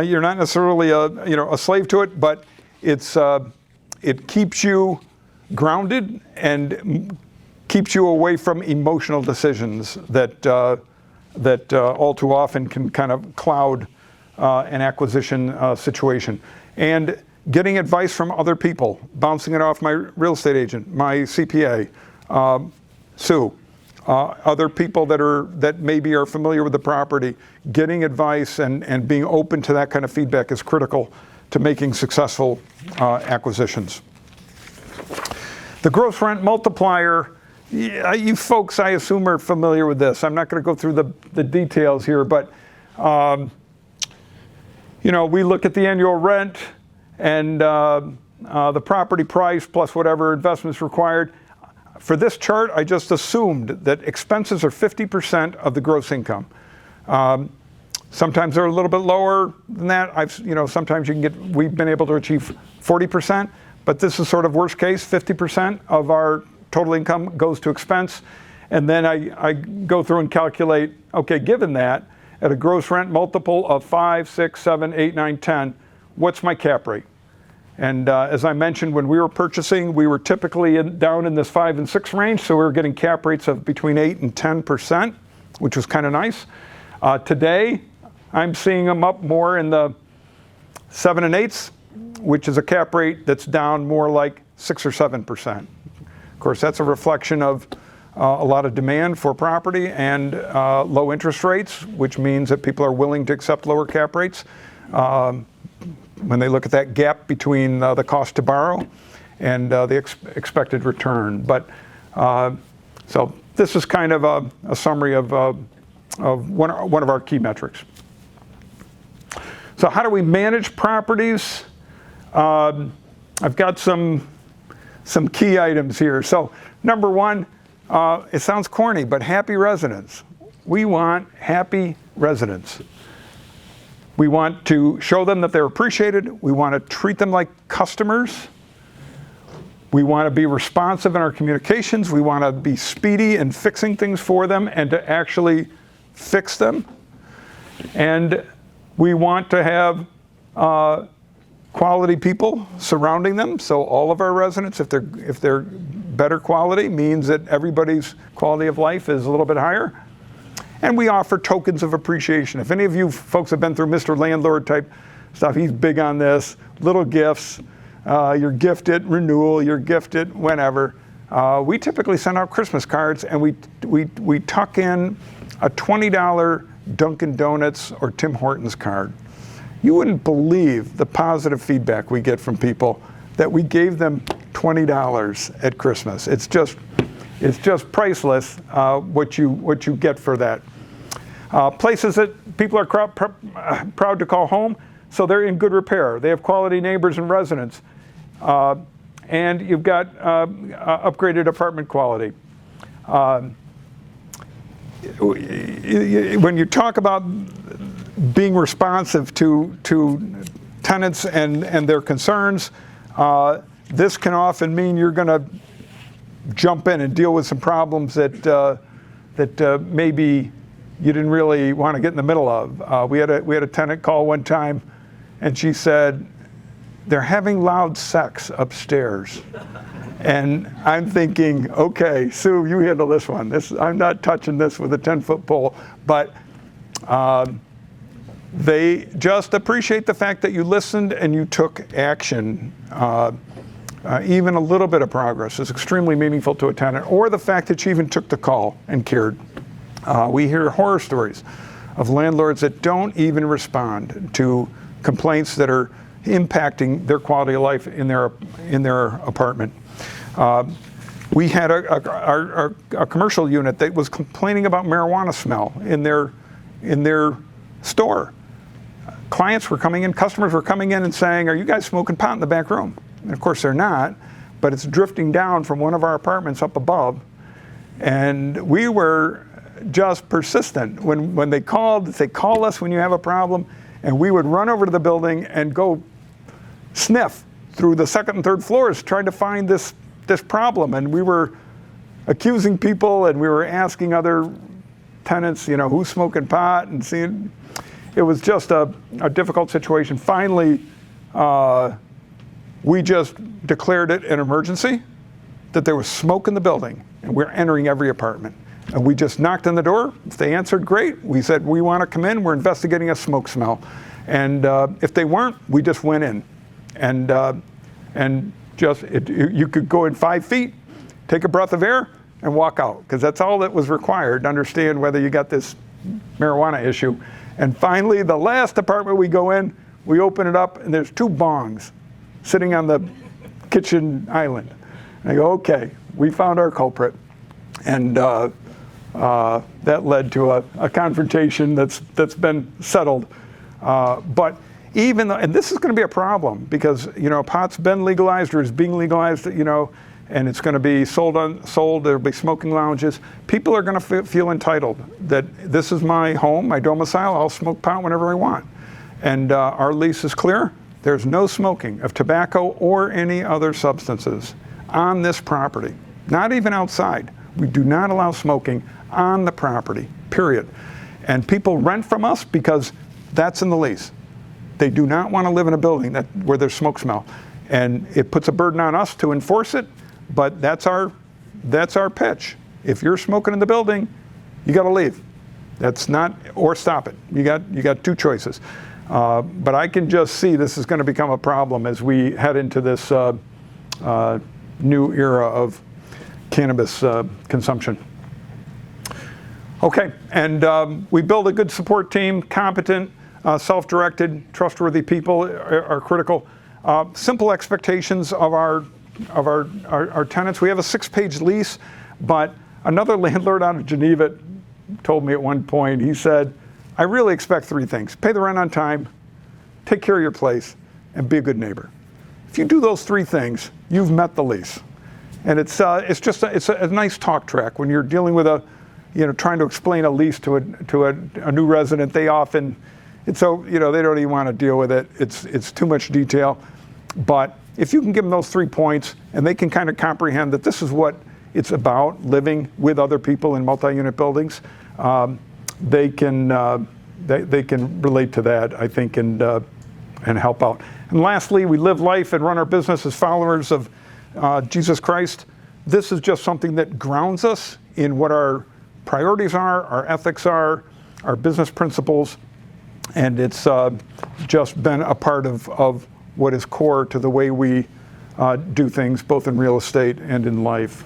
You're not necessarily a slave to it, but it keeps you grounded and keeps you away from emotional decisions that all too often can kind of cloud an acquisition situation. And getting advice from other people, bouncing it off my real estate agent, my CPA, Sue, other people that maybe are familiar with the property, getting advice and being open to that kind of feedback is critical to making successful acquisitions. The gross rent multiplier, you folks, I assume, are familiar with this. I'm not going to go through the details here, but we look at the annual rent and the property price plus whatever investments required. For this chart, I just assumed that expenses are 50% of the gross income. Sometimes they're a little bit lower than that. Sometimes we've been able to achieve 40%, but this is sort of worst case. 50% of our total income goes to expense. And then I go through and calculate, okay, given that, at a gross rent multiple of 5, 6, 7, 8, 9, 10, what's my cap rate? And as I mentioned, when we were purchasing, we were typically down in this 5 and 6 range, so we were getting cap rates of between 8 and 10%, which was kind of nice. Today, I'm seeing them up more in the 7 and 8s, which is a cap rate that's down more like 6 or 7%. Of course, that's a reflection of a lot of demand for property and low interest rates, which means that people are willing to accept lower cap rates when they look at that gap between the cost to borrow and the expected return. But so this is kind of a summary of one of our key metrics. So how do we manage properties? I've got some key items here. So number one, it sounds corny, but happy residents. We want happy residents. We want to show them that they're appreciated. We want to treat them like customers. We want to be responsive in our communications. We want to be speedy in fixing things for them and to actually fix them. And we want to have quality people surrounding them. So all of our residents, if they're better quality, means that everybody's quality of life is a little bit higher. And we offer tokens of appreciation. If any of you folks have been through Mr. Landlord type stuff, he's big on this. Little gifts. You're gifted renewal. You're gifted whenever. We typically send out Christmas cards, and we tuck in a $20 Dunkin' Donuts or Tim Hortons card. You wouldn't believe the positive feedback we get from people that we gave them $20 at Christmas. It's just priceless what you get for that. Places that people are proud to call home, so they're in good repair. They have quality neighbors and residents. And you've got upgraded apartment quality. When you talk about being responsive to tenants and their concerns, this can often mean you're going to jump in and deal with some problems that maybe you didn't really want to get in the middle of. We had a tenant call one time, and she said, they're having loud sex upstairs. And I'm thinking, okay, Sue, you handle this one. I'm not touching this with a 10-foot pole. But they just appreciate the fact that you listened and you took action. Even a little bit of progress is extremely meaningful to a tenant, or the fact that you even took the call and cared. We hear horror stories of landlords that don't even respond to complaints that are impacting their quality of life in their apartment. We had a commercial unit that was complaining about marijuana smell in their store. Clients were coming in, customers were coming in and saying, "Are you guys smoking pot in the back room?" And of course they're not, but it's drifting down from one of our apartments up above. And we were just persistent. When they called, they call us when you have a problem, and we would run over to the building and go sniff through the second and third floors trying to find this problem. And we were accusing people, and we were asking other tenants, who's smoking pot, and seeing. It was just a difficult situation. Finally, we just declared it an emergency, that there was smoke in the building, and we're entering every apartment. And we just knocked on the door. If they answered, great. We said, we want to come in. We're investigating a smoke smell. And if they weren't, we just went in. And you could go in 5 feet, take a breath of air, and walk out, because that's all that was required to understand whether you got this marijuana issue. And finally, the last apartment we go in, we open it up, and there's 2 bongs sitting on the kitchen island. And I go, okay, we found our culprit. And that led to a confrontation that's been settled. But even though, and this is going to be a problem, because pot's been legalized or is being legalized, and it's going to be sold. There'll be smoking lounges. People are going to feel entitled that this is my home, my domicile. I'll smoke pot whenever I want. And our lease is clear. There's no smoking of tobacco or any other substances on this property, not even outside. We do not allow smoking on the property, period. And people rent from us because that's in the lease. They do not want to live in a building where there's smoke smell. And it puts a burden on us to enforce it, but that's our pitch. If you're smoking in the building, you got to leave. That's not, or stop it. You got 2 choices. But I can just see this is going to become a problem as we head into this new era of cannabis consumption. Okay, and we build a good support team, competent, self-directed, trustworthy people are critical. Simple expectations of our our tenants. We have a 6-page lease, but another landlord out of Geneva told me at one point, he said, I really expect 3 things: pay the rent on time, take care of your place, and be a good neighbor. If you do those 3 things, you've met the lease. And it's just a nice talk track when you're dealing with trying to explain a lease to a new resident. They often, they don't even want to deal with it. It's too much detail. But if you can give them those 3 points and they can kind of comprehend that this is what it's about, living with other people in multi-unit buildings, they can relate to that, I think, and help out. And lastly, we live life and run our business as followers of Jesus Christ. This is just something that grounds us in what our priorities are, our ethics are, our business principles, and it's just been a part of what is core to the way we do things, both in real estate and in life.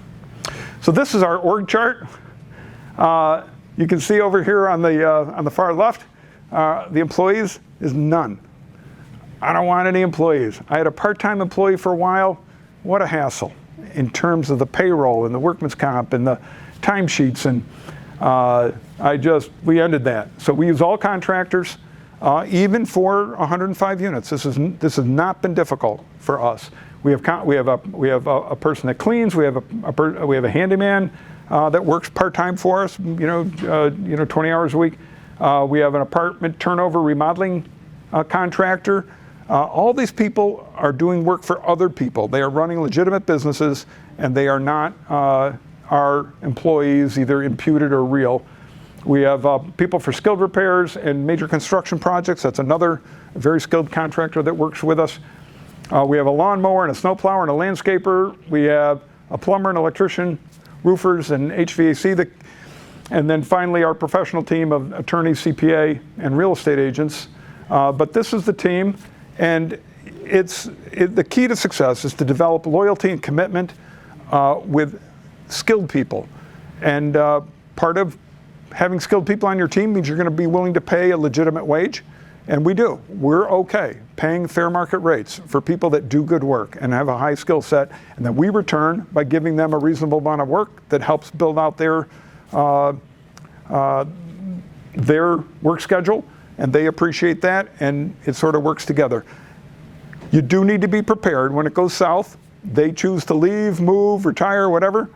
So this is our org chart. You can see over here on the far left, the employees is none. I don't want any employees. I had a part-time employee for a while. What a hassle in terms of the payroll and the workman's comp and the timesheets, and we ended that. So we use all contractors, even for 105 units. This has not been difficult for us. We have a person that cleans. We have a handyman that works part-time for us. 20 hours a week. We have an apartment turnover remodeling contractor. All these people are doing work for other people. They are running legitimate businesses, and they are not our employees, either imputed or real. We have people for skilled repairs and major construction projects. That's another very skilled contractor that works with us. We have a lawnmower and a snowplower and a landscaper. We have a plumber and electrician, roofers and HVAC. And then finally, our professional team of attorneys, CPA, and real estate agents. But this is the team. And the key to success is to develop loyalty and commitment with skilled people. And part of having skilled people on your team means you're going to be willing to pay a legitimate wage. And we do. We're okay paying fair market rates for people that do good work and have a high skill set. And then we return by giving them a reasonable amount of work that helps build out their work schedule. And they appreciate that, and it sort of works together. You do need to be prepared when it goes south. They choose to leave, move, retire, whatever.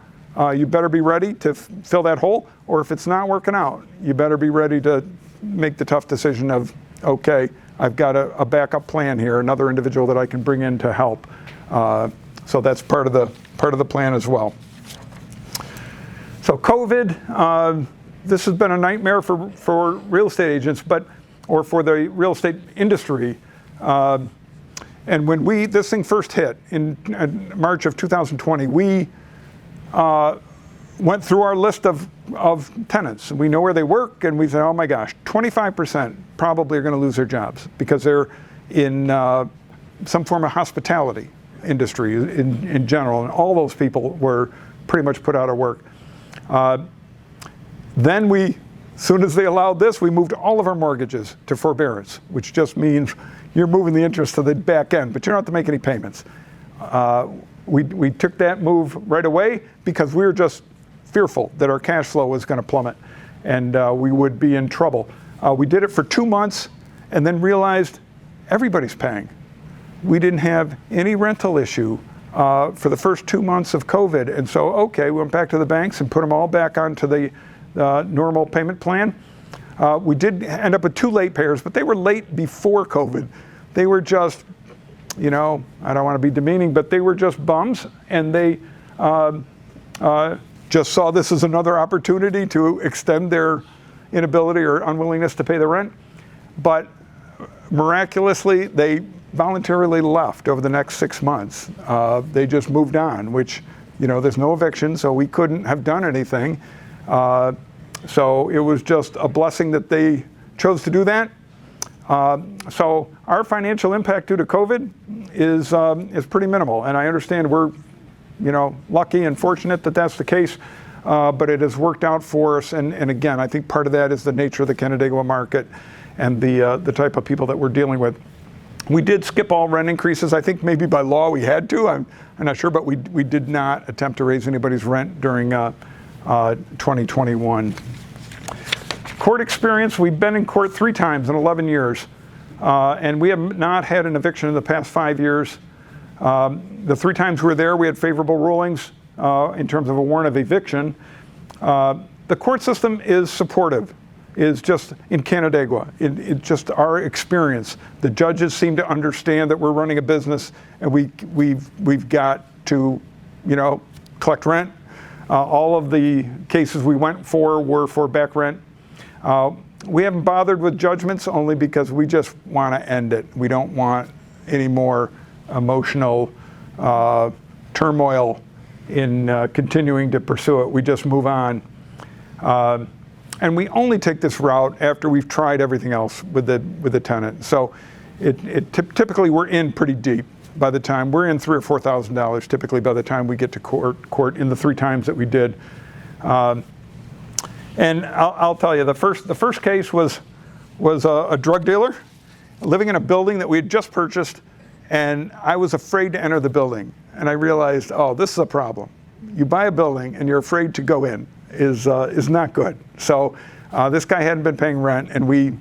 You better be ready to fill that hole. Or if it's not working out, you better be ready to make the tough decision of, okay, I've got a backup plan here, another individual that I can bring in to help. So that's part of the plan as well. So COVID, this has been a nightmare for real estate agents, or for the real estate industry. And when this thing first hit in March of 2020, we went through our list of tenants. We know where they work, and we said, oh my gosh, 25% probably are going to lose their jobs because they're in some form of hospitality industry in general, and all those people were pretty much put out of work. Then as soon as they allowed this, we moved all of our mortgages to forbearance, which just means you're moving the interest to the back end, but you don't have to make any payments. We took that move right away because we were just fearful that our cash flow was going to plummet and we would be in trouble. We did it for 2 months and then realized everybody's paying. We didn't have any rental issue for the first 2 months of COVID. And so, okay, we went back to the banks and put them all back onto the normal payment plan. We did end up with 2 late payers, but they were late before COVID. They were just, I don't want to be demeaning, but they were just bums, and they just saw this as another opportunity to extend their inability or unwillingness to pay the rent. But miraculously, they voluntarily left over the next 6 months. They just moved on, which, there's no eviction, so we couldn't have done anything. So it was just a blessing that they chose to do that. So our financial impact due to COVID is pretty minimal, and I understand we're, lucky and fortunate that that's the case, but it has worked out for us. And again, I think part of that is the nature of the Canandaigua market and the type of people that we're dealing with. We did skip all rent increases. I think maybe by law we had to. I'm not sure, but we did not attempt to raise anybody's rent during 2021. Court experience, we've been in court 3 times in 11 years, and we have not had an eviction in the past 5 years. The 3 times we were there, we had favorable rulings in terms of a warrant of eviction. The court system is supportive, is just in Canandaigua. It's just our experience. The judges seem to understand that we're running a business, and we've got to, collect rent. All of the cases we went for were for back rent. We haven't bothered with judgments only because we just want to end it. We don't want any more emotional turmoil in continuing to pursue it. We just move on. And we only take this route after we've tried everything else with the tenant. So typically we're in pretty deep by the time we're in $3,000 or $4,000 typically by the time we get to court in the 3 times that we did. And I'll tell you, the first case was a drug dealer living in a building that we had just purchased, and I was afraid to enter the building. And I realized, oh, this is a problem. You buy a building and you're afraid to go in is not good. So this guy hadn't been paying rent, and we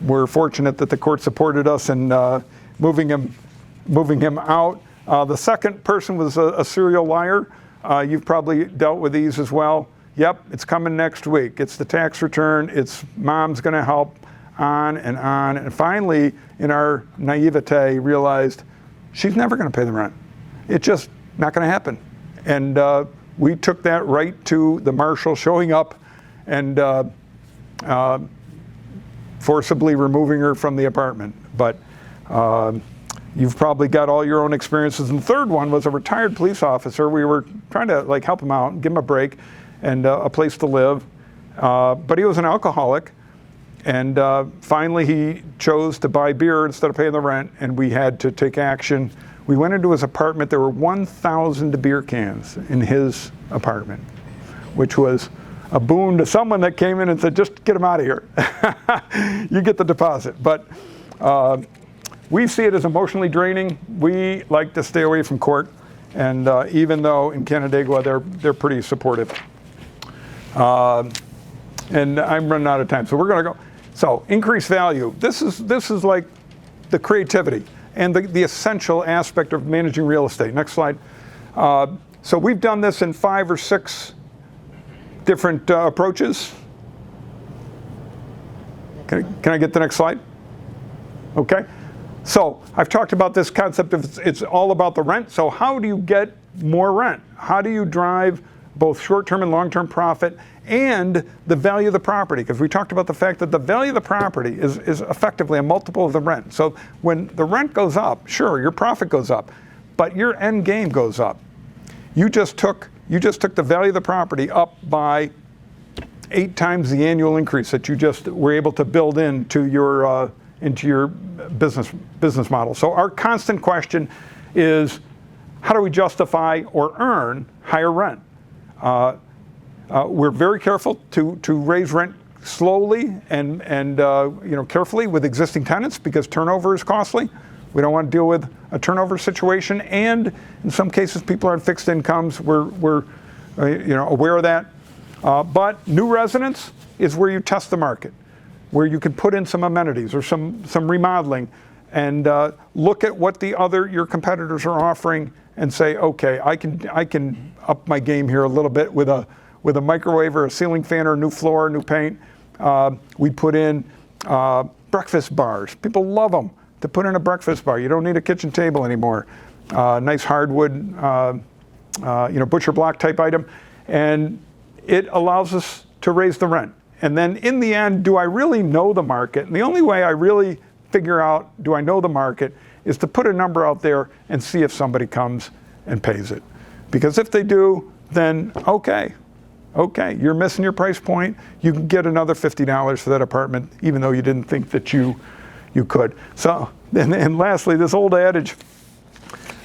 were fortunate that the court supported us in moving him out. The second person was a serial liar. You've probably dealt with these as well. Yep, it's coming next week. It's the tax return. It's mom's going to help, on and on. And finally, in our naivete, realized she's never going to pay the rent. It's just not going to happen. And we took that right to the marshal showing up and forcibly removing her from the apartment. But you've probably got all your own experiences. And the third one was a retired police officer. We were trying to help him out and give him a break and a place to live. But he was an alcoholic. And finally he chose to buy beer instead of paying the rent, and we had to take action. We went into his apartment. There were 1,000 beer cans in his apartment, which was a boon to someone that came in and said, just get him out of here. You get the deposit. But we see it as emotionally draining. We like to stay away from court. And even though in Canandaigua they're pretty supportive. And I'm running out of time, so we're going to go. So increased value. This is like the creativity and the essential aspect of managing real estate. Next slide. So we've done this in 5 or 6 different approaches. Can I get the next slide? Okay. So I've talked about this concept of it's all about the rent. So how do you get more rent? How do you drive both short-term and long-term profit and the value of the property? Because we talked about the fact that the value of the property is effectively a multiple of the rent. So when the rent goes up, sure, your profit goes up, but your end game goes up. You just took the value of the property up by 8 times the annual increase that you just were able to build into your business model. So our constant question is, how do we justify or earn higher rent? We're very careful to raise rent slowly and carefully with existing tenants because turnover is costly. We don't want to deal with a turnover situation, and in some cases people are on fixed incomes. We're aware of that. But new residents is where you test the market, where you can put in some amenities or some remodeling and look at what your competitors are offering and say, okay, I can up my game here a little bit with a microwave or a ceiling fan or a new floor, new paint. We put in breakfast bars. People love them to put in a breakfast bar. You don't need a kitchen table anymore. Nice hardwood, butcher block type item, and it allows us to raise the rent. And then in the end, do I really know the market? And the only way I really figure out, do I know the market, is to put a number out there and see if somebody comes and pays it. Because if they do, then okay, you're missing your price point. You can get another $50 for that apartment, even though you didn't think that you could. So, and lastly, this old adage,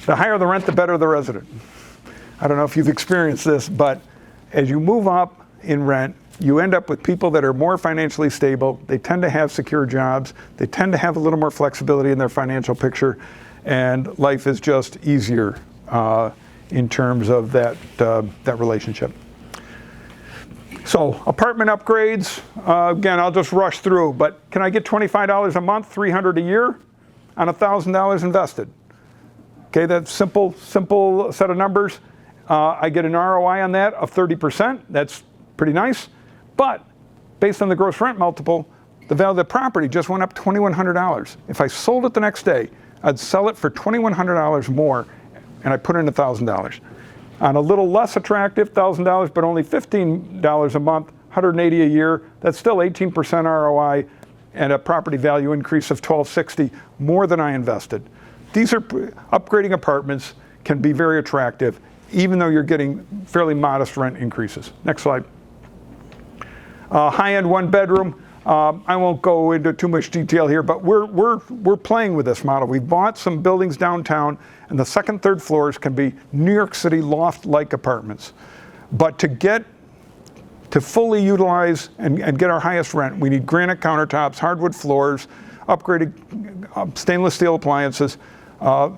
the higher the rent, the better the resident. I don't know if you've experienced this, but as you move up in rent, you end up with people that are more financially stable. They tend to have secure jobs. They tend to have a little more flexibility in their financial picture, and life is just easier in terms of that relationship. So apartment upgrades, again, I'll just rush through, but can I get $25 a month, $300 a year on $1,000 invested? Okay, that's simple set of numbers. I get an ROI on that of 30%. That's pretty nice. But based on the gross rent multiple, the value of the property just went up $2,100. If I sold it the next day, I'd sell it for $2,100 more, and I put in $1,000. On a little less attractive, $1,000, but only $15 a month, $180 a year, that's still 18% ROI and a property value increase of $1,260, more than I invested. These are upgrading apartments can be very attractive, even though you're getting fairly modest rent increases. Next slide. High-end one bedroom. I won't go into too much detail here, but we're playing with this model. We bought some buildings downtown, and the second, third floors can be New York City loft-like apartments. But to fully utilize and get our highest rent, we need granite countertops, hardwood floors, upgraded stainless steel appliances,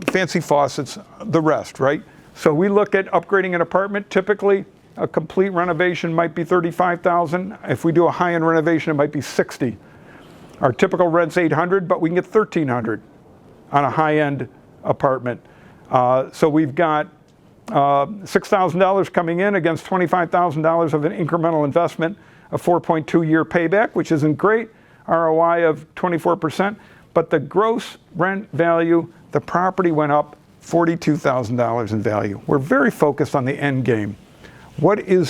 fancy faucets, the rest, right? So we look at upgrading an apartment. Typically, a complete renovation might be $35,000. If we do a high-end renovation, it might be $60,000. Our typical rent's $800, but we can get $1,300 on a high-end apartment. So we've got $6,000 coming in against $25,000 of an incremental investment, a 4.2-year payback, which isn't great, ROI of 24%, but the gross rent value, the property went up $42,000 in value. We're very focused on the end game. What are we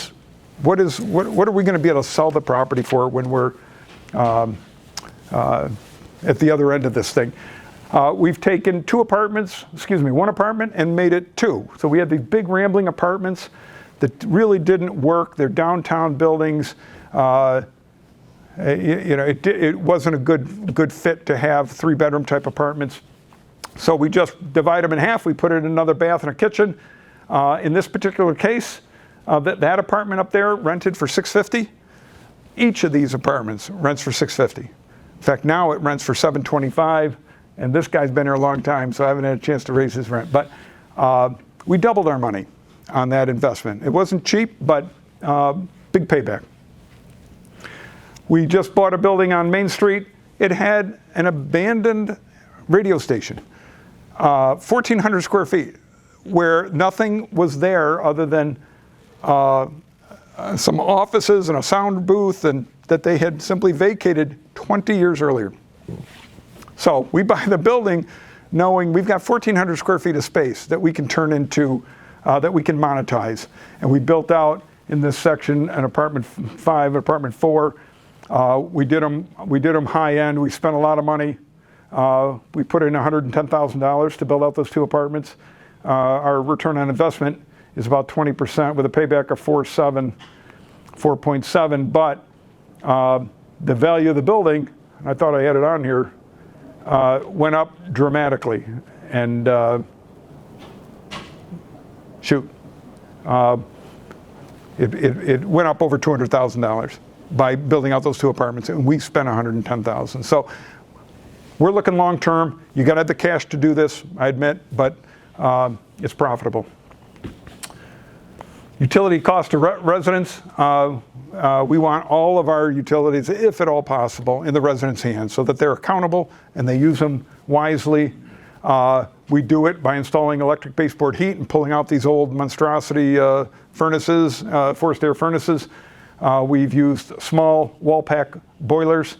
going to be able to sell the property for when we're at the other end of this thing? We've taken one apartment and made it two. So we had these big rambling apartments that really didn't work. They're downtown buildings. It wasn't a good fit to have 3-bedroom type apartments. So we just divide them in half. We put in another bath and a kitchen. In this particular case, that apartment up there rented for $650. Each of these apartments rents for $650. In fact, now it rents for $725, and this guy's been here a long time, so I haven't had a chance to raise his rent. But we doubled our money on that investment. It wasn't cheap, but big payback. We just bought a building on Main Street. It had an abandoned radio station, 1,400 square feet, where nothing was there other than some offices and a sound booth, and that they had simply vacated 20 years earlier. So we buy the building knowing we've got 1,400 square feet of space that we can turn into, that we can monetize. And we built out in this section an apartment 5, apartment 4. We did them high end. We spent a lot of money. We put in $110,000 to build out those 2 apartments. Our return on investment is about 20% with a payback of 4.7. But the value of the building, I thought I had it on here, went up dramatically. And it went up over $200,000 by building out those 2 apartments, and we spent $110,000. So we're looking long term. You got to have the cash to do this, I admit, but it's profitable. Utility cost to residents. We want all of our utilities, if at all possible, in the residents' hands so that they're accountable and they use them wisely. We do it by installing electric baseboard heat and pulling out these old monstrosity furnaces, forced air furnaces. We've used small wall pack boilers.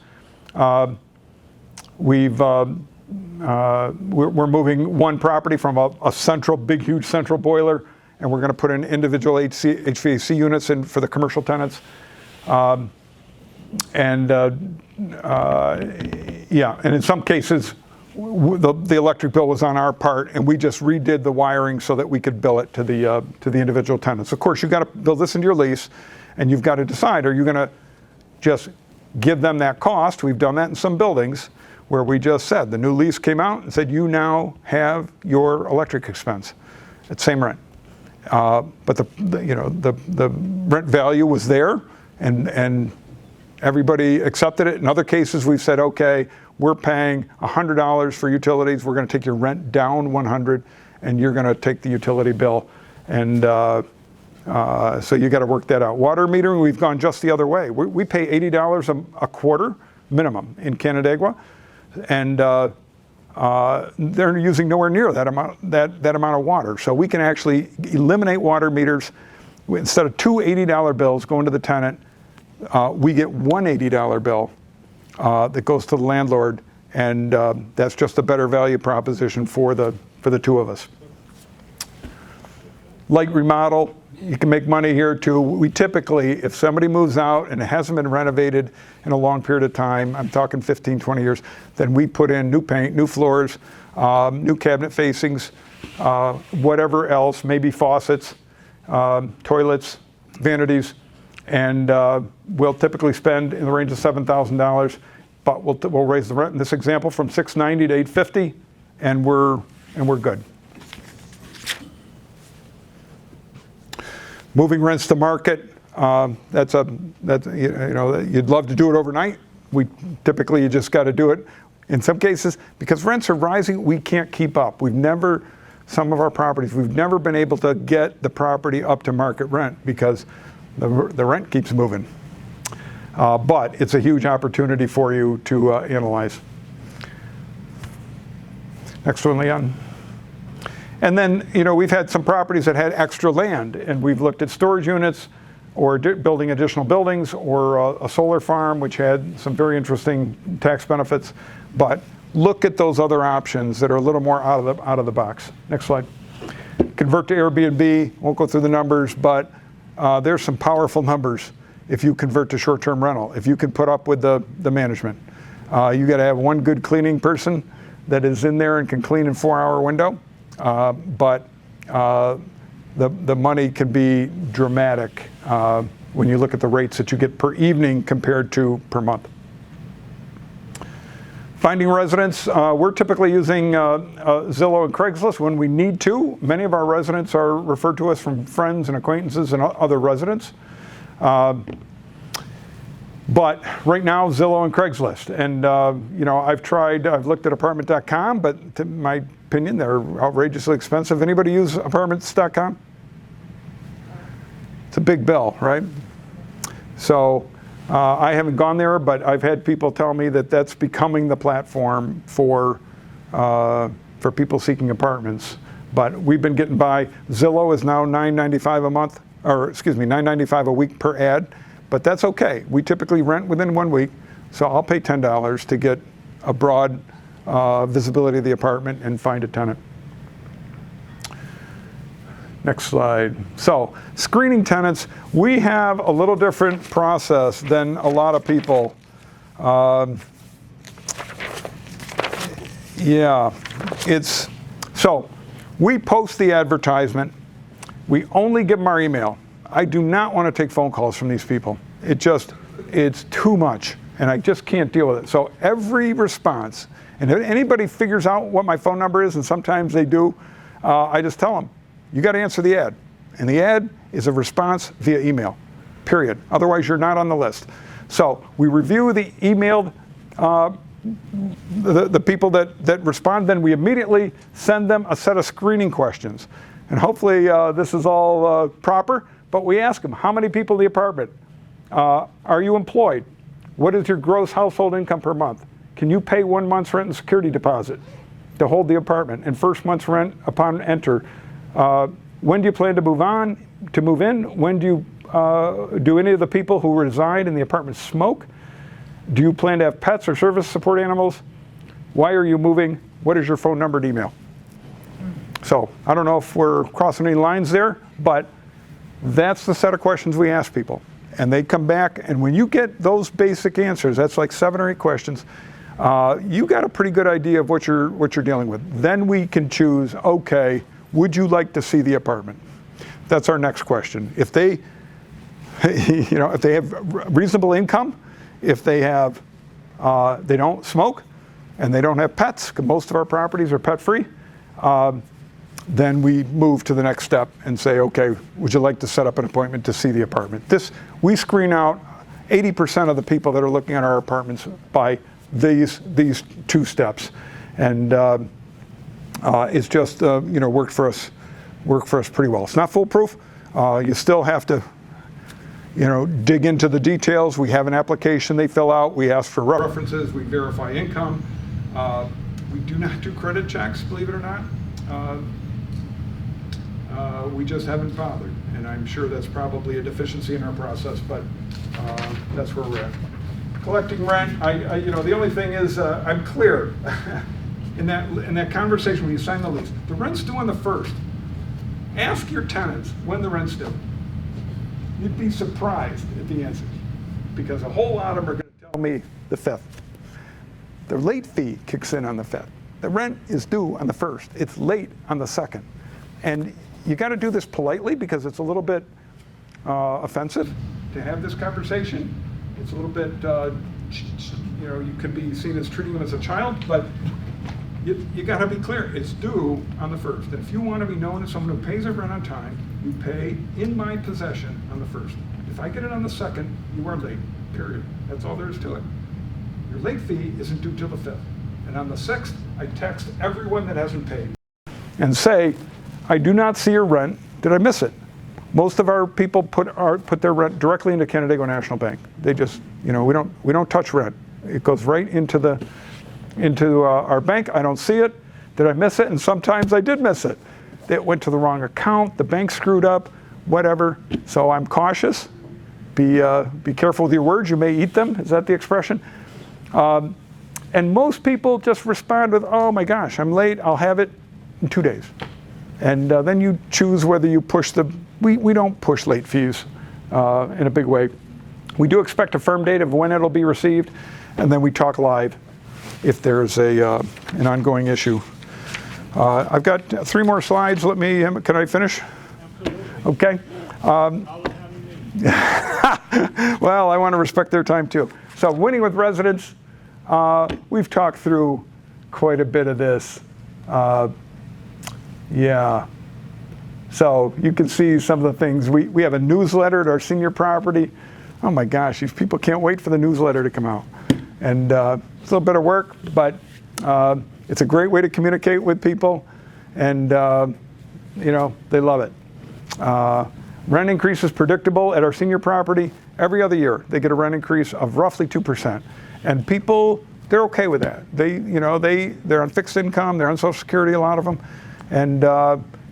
We're moving one property from a central, big, huge central boiler, and we're going to put in individual HVAC units in for the commercial tenants. And in some cases, the electric bill was on our part, and we just redid the wiring so that we could bill it to the individual tenants. Of course, you've got to build this into your lease, and you've got to decide, are you going to just give them that cost? We've done that in some buildings where we just said, the new lease came out and said, you now have your electric expense at same rent. But the rent value was there, and everybody accepted it. In other cases, we've said, okay, we're paying $100 for utilities. We're going to take your rent down $100, and you're going to take the utility bill. And so you got to work that out. Water metering, we've gone just the other way. We pay $80 a quarter minimum in Canandaigua, and they're using nowhere near that amount of water. So we can actually eliminate water meters. Instead of two $80 bills going to the tenant, we get one $80 bill that goes to the landlord, and that's just a better value proposition for the two of us. Light remodel, you can make money here too. We typically, if somebody moves out and it hasn't been renovated in a long period of time, I'm talking 15, 20 years, then we put in new paint, new floors, new cabinet facings, whatever else, maybe faucets, toilets, vanities, and we'll typically spend in the range of $7,000, but we'll raise the rent in this example from $690 to $850, and we're good. Moving rents to market, that's you'd love to do it overnight. You just got to do it. In some cases, because rents are rising, we can't keep up. Some of our properties, we've never been able to get the property up to market rent because the rent keeps moving. But it's a huge opportunity for you to analyze. Next one, Leon. And then, we've had some properties that had extra land, and we've looked at storage units or building additional buildings or a solar farm, which had some very interesting tax benefits. But look at those other options that are a little more out of the box. Next slide. Convert to Airbnb. Won't go through the numbers, but there's some powerful numbers if you convert to short-term rental. If you can put up with the management, you got to have one good cleaning person that is in there and can clean in 4-hour window. But the money can be dramatic when you look at the rates that you get per evening compared to per month. Finding residents, we're typically using Zillow and Craigslist when we need to. Many of our residents are referred to us from friends and acquaintances and other residents. But right now, Zillow and Craigslist. And, I've looked at apartment.com, but to my opinion, they're outrageously expensive. Anybody use apartments.com? It's a big bill, right? So I haven't gone there, but I've had people tell me that that's becoming the platform for people seeking apartments. But we've been getting by. Zillow is now $9.95 a month, or excuse me, $9.95 a week per ad. But that's okay. We typically rent within 1 week, so I'll pay $10 to get a broad visibility of the apartment and find a tenant. Next slide. So, screening tenants, we have a little different process than a lot of people. So we post the advertisement. We only give them our email. I do not want to take phone calls from these people. It's too much, and I just can't deal with it. So every response, and if anybody figures out what my phone number is, and sometimes they do, I just tell them, you got to answer the ad. And the ad is a response via email, period. Otherwise, you're not on the list. So we review the emailed, the people that respond, then we immediately send them a set of screening questions. And hopefully this is all proper. But we ask them, how many people in the apartment? Are you employed? What is your gross household income per month? Can you pay 1 month's rent and security deposit to hold the apartment? And first month's rent upon enter. When do you plan to move in? When do any of the people who reside in the apartment smoke? Do you plan to have pets or service support animals? Why are you moving? What is your phone number and email? So I don't know if we're crossing any lines there, but that's the set of questions we ask people. And they come back, and when you get those basic answers, that's like 7 or 8 questions, you got a pretty good idea of what you're dealing with. Then we can choose, okay, would you like to see the apartment? That's our next question. If they, if they have reasonable income, if they have, they don't smoke, and they don't have pets, because most of our properties are pet-free, then we move to the next step and say, okay, would you like to set up an appointment to see the apartment? We screen out 80% of the people that are looking at our apartments by these two steps, and it's just worked for us pretty well. It's not foolproof. You still have to dig into the details. We have an application they fill out. We ask for references. We verify income. We do not do credit checks, believe it or not. We just haven't bothered, and I'm sure that's probably a deficiency in our process, but that's where we're at. Collecting rent, the only thing is I'm clear in that conversation when you sign the lease. The rent's due on the 1st. Ask your tenants when the rent's due. You'd be surprised at the answers, because a whole lot of them are going to tell me the 5th. The late fee kicks in on the 5th. The rent is due on the 1st. It's late on the 2nd. And you got to do this politely, because it's a little bit offensive to have this conversation. It's a little bit, you could be seen as treating them as a child, but you got to be clear. It's due on the 1st. And if you want to be known as someone who pays their rent on time, you pay in my possession on the 1st. If I get it on the 2nd, you are late, period. That's all there is to it. Your late fee isn't due till the 5th. And on the 6th, I text everyone that hasn't paid and say, I do not see your rent. Did I miss it? Most of our people put their rent directly into Canandaigua National Bank. They just, we don't touch rent. It goes right into our bank. I don't see it. Did I miss it? And sometimes I did miss it. It went to the wrong account. The bank screwed up, whatever. So I'm cautious. Be careful with your words. You may eat them. Is that the expression? And most people just respond with, oh my gosh, I'm late. I'll have it in 2 days. And then you choose whether you push we don't push late fees in a big way. We do expect a firm date of when it'll be received, and then we talk live if there's an ongoing issue. I've got 3 more slides. Can I finish?
Absolutely.
Okay. Well, I want to respect their time too. So winning with residents, we've talked through quite a bit of this. Yeah. So you can see some of the things. We have a newsletter at our senior property. Oh my gosh, these people can't wait for the newsletter to come out. And it's a little bit of work, but it's a great way to communicate with people, and they love it. Rent increase is predictable at our senior property. Every other year, they get a rent increase of roughly 2%, and people, they're okay with that. They're on fixed income, they're on Social Security, a lot of them, and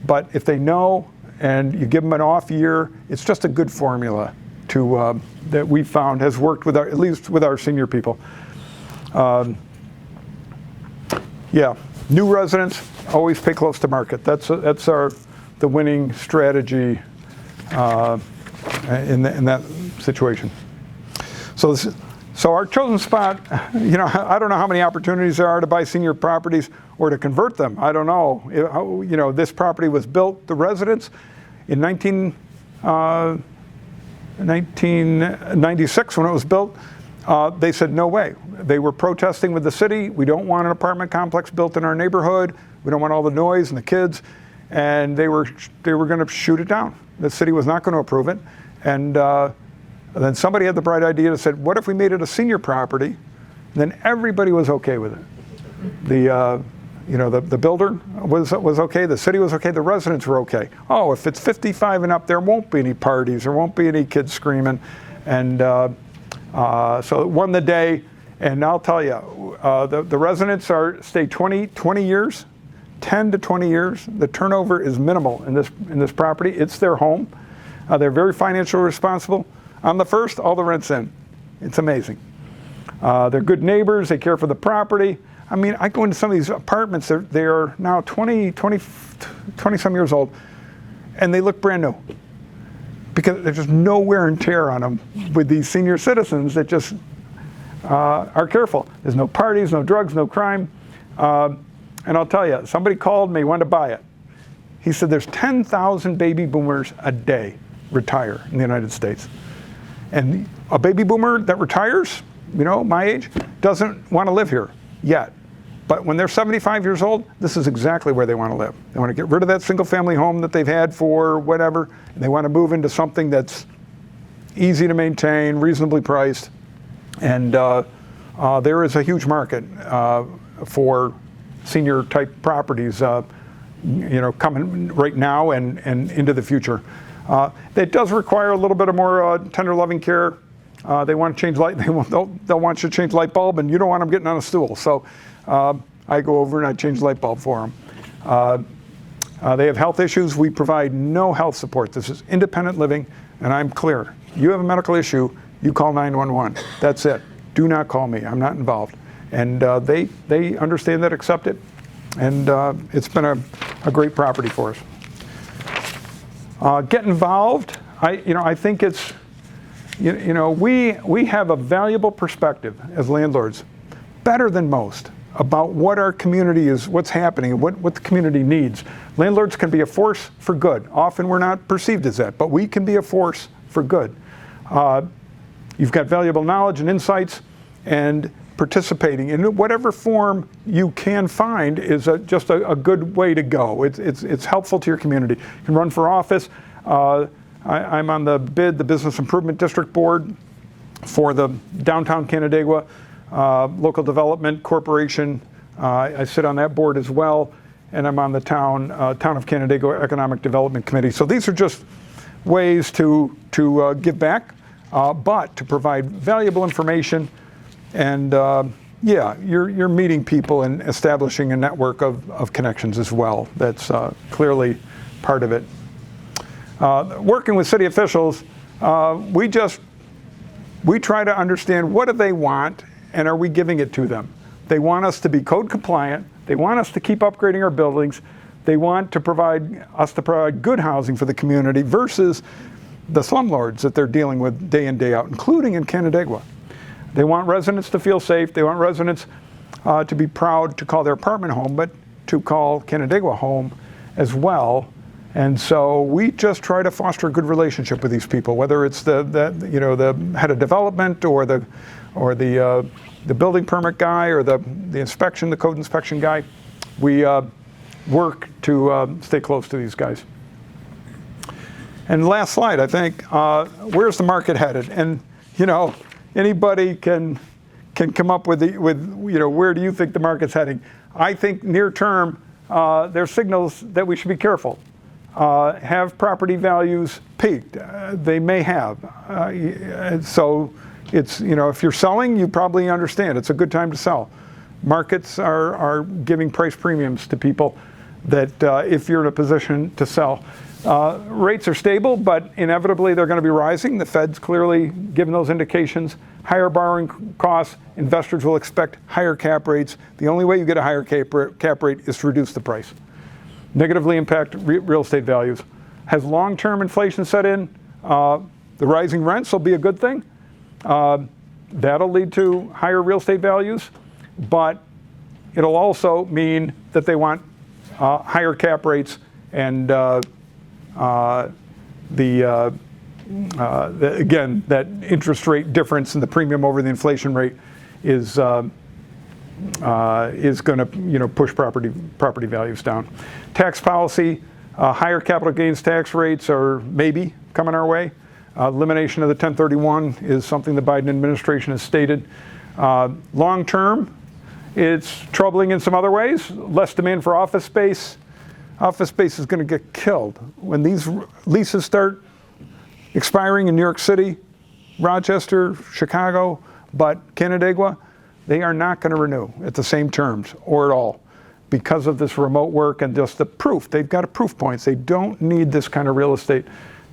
but if they know and you give them an off year, it's just a good formula that we found has worked at least with our senior people. Yeah, new residents always pay close to market. That's the winning strategy in that situation. So our chosen spot, I don't know how many opportunities there are to buy senior properties or to convert them. I don't know. This property was built, the residents, in 1996 when it was built. They said no way. They were protesting with the city. We don't want an apartment complex built in our neighborhood. We don't want all the noise and the kids. And they were going to shoot it down. The city was not going to approve it. And then somebody had the bright idea and said, what if we made it a senior property? And then everybody was okay with it. The builder was okay. The city was okay. The residents were okay. Oh, if it's 55 and up, there won't be any parties. There won't be any kids screaming. And so it won the day. And I'll tell you, the residents stay 20 years, 10 to 20 years. The turnover is minimal in this property. It's their home. They're very financially responsible. On the 1st, all the rent's in. It's amazing. They're good neighbors. They care for the property. I mean, I go into some of these apartments. They're now 20 some years old, and they look brand new because there's just no wear and tear on them with these senior citizens that just are careful. There's no parties, no drugs, no crime. And I'll tell you, somebody called me, wanted to buy it. He said there's 10,000 baby boomers a day retire in the United States. And a baby boomer that retires, my age, doesn't want to live here yet. But when they're 75 years old, this is exactly where they want to live. They want to get rid of that single family home that they've had for whatever, and they want to move into something that's easy to maintain, reasonably priced, and there is a huge market for senior type properties, coming right now and into the future. It does require a little bit of more tender, loving care. They want to change light. They'll want you to change light bulb, and you don't want them getting on a stool. So I go over and I change the light bulb for them. They have health issues. We provide no health support. This is independent living, and I'm clear. You have a medical issue, you call 911. That's it. Do not call me. I'm not involved. And they understand that, accept it, and it's been a great property for us. Get involved. I think it's, we have a valuable perspective as landlords, better than most, about what our community is, what's happening, what the community needs. Landlords can be a force for good. Often we're not perceived as that, but we can be a force for good. You've got valuable knowledge and insights, and participating in whatever form you can find is just a good way to go. It's helpful to your community. You can run for office. I'm on the Business Improvement District Board for the Downtown Canandaigua Local Development Corporation. I sit on that board as well, and I'm on the Town of Canandaigua Economic Development Committee. So these are just ways to give back, but to provide valuable information. And you're meeting people and establishing a network of connections as well. That's clearly part of it. Working with city officials, we try to understand what do they want, and are we giving it to them? They want us to be code compliant. They want us to keep upgrading our buildings. They want to provide good housing for the community versus the slumlords that they're dealing with day in, day out, including in Canandaigua. They want residents to feel safe. They want residents to be proud to call their apartment home, but to call Canandaigua home as well. And so we just try to foster a good relationship with these people, whether it's the head of development or the building permit guy or the code inspection guy. We work to stay close to these guys. And last slide, I think, where's the market headed? And anybody can come up with where do you think the market's heading? I think near term, there's signals that we should be careful. Have property values peaked? They may have. So it's, if you're selling, you probably understand it's a good time to sell. Markets are giving price premiums to people that if you're in a position to sell. Rates are stable, but inevitably they're going to be rising. The Fed's clearly given those indications. Higher borrowing costs, investors will expect higher cap rates. The only way you get a higher cap rate is to reduce the price. Negatively impact real estate values. Has long-term inflation set in? The rising rents will be a good thing. That'll lead to higher real estate values, but it'll also mean that they want higher cap rates, and again, that interest rate difference in the premium over the inflation rate is going to push property values down. Tax policy, higher capital gains tax rates are maybe coming our way. Elimination of the 1031 is something the Biden administration has stated. Long term, it's troubling in some other ways. Less demand for office space. Office space is going to get killed. When these leases start expiring in New York City, Rochester, Chicago, but Canandaigua, they are not going to renew at the same terms or at all because of this remote work and just the proof. They've got proof points. They don't need this kind of real estate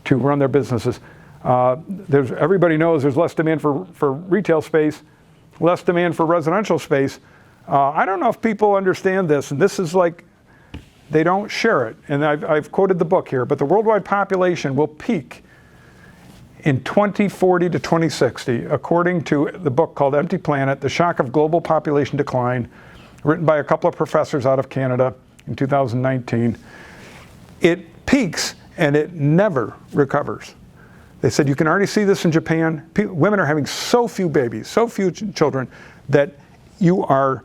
to run their businesses. Everybody knows there's less demand for retail space, less demand for residential space. I don't know if people understand this, and this is like, they don't share it. And I've quoted the book here, but the worldwide population will peak in 2040 to 2060, according to the book called Empty Planet, The Shock of Global Population Decline, written by a couple of professors out of Canada in 2019. It peaks and it never recovers. They said you can already see this in Japan. Women are having so few babies, so few children, that you are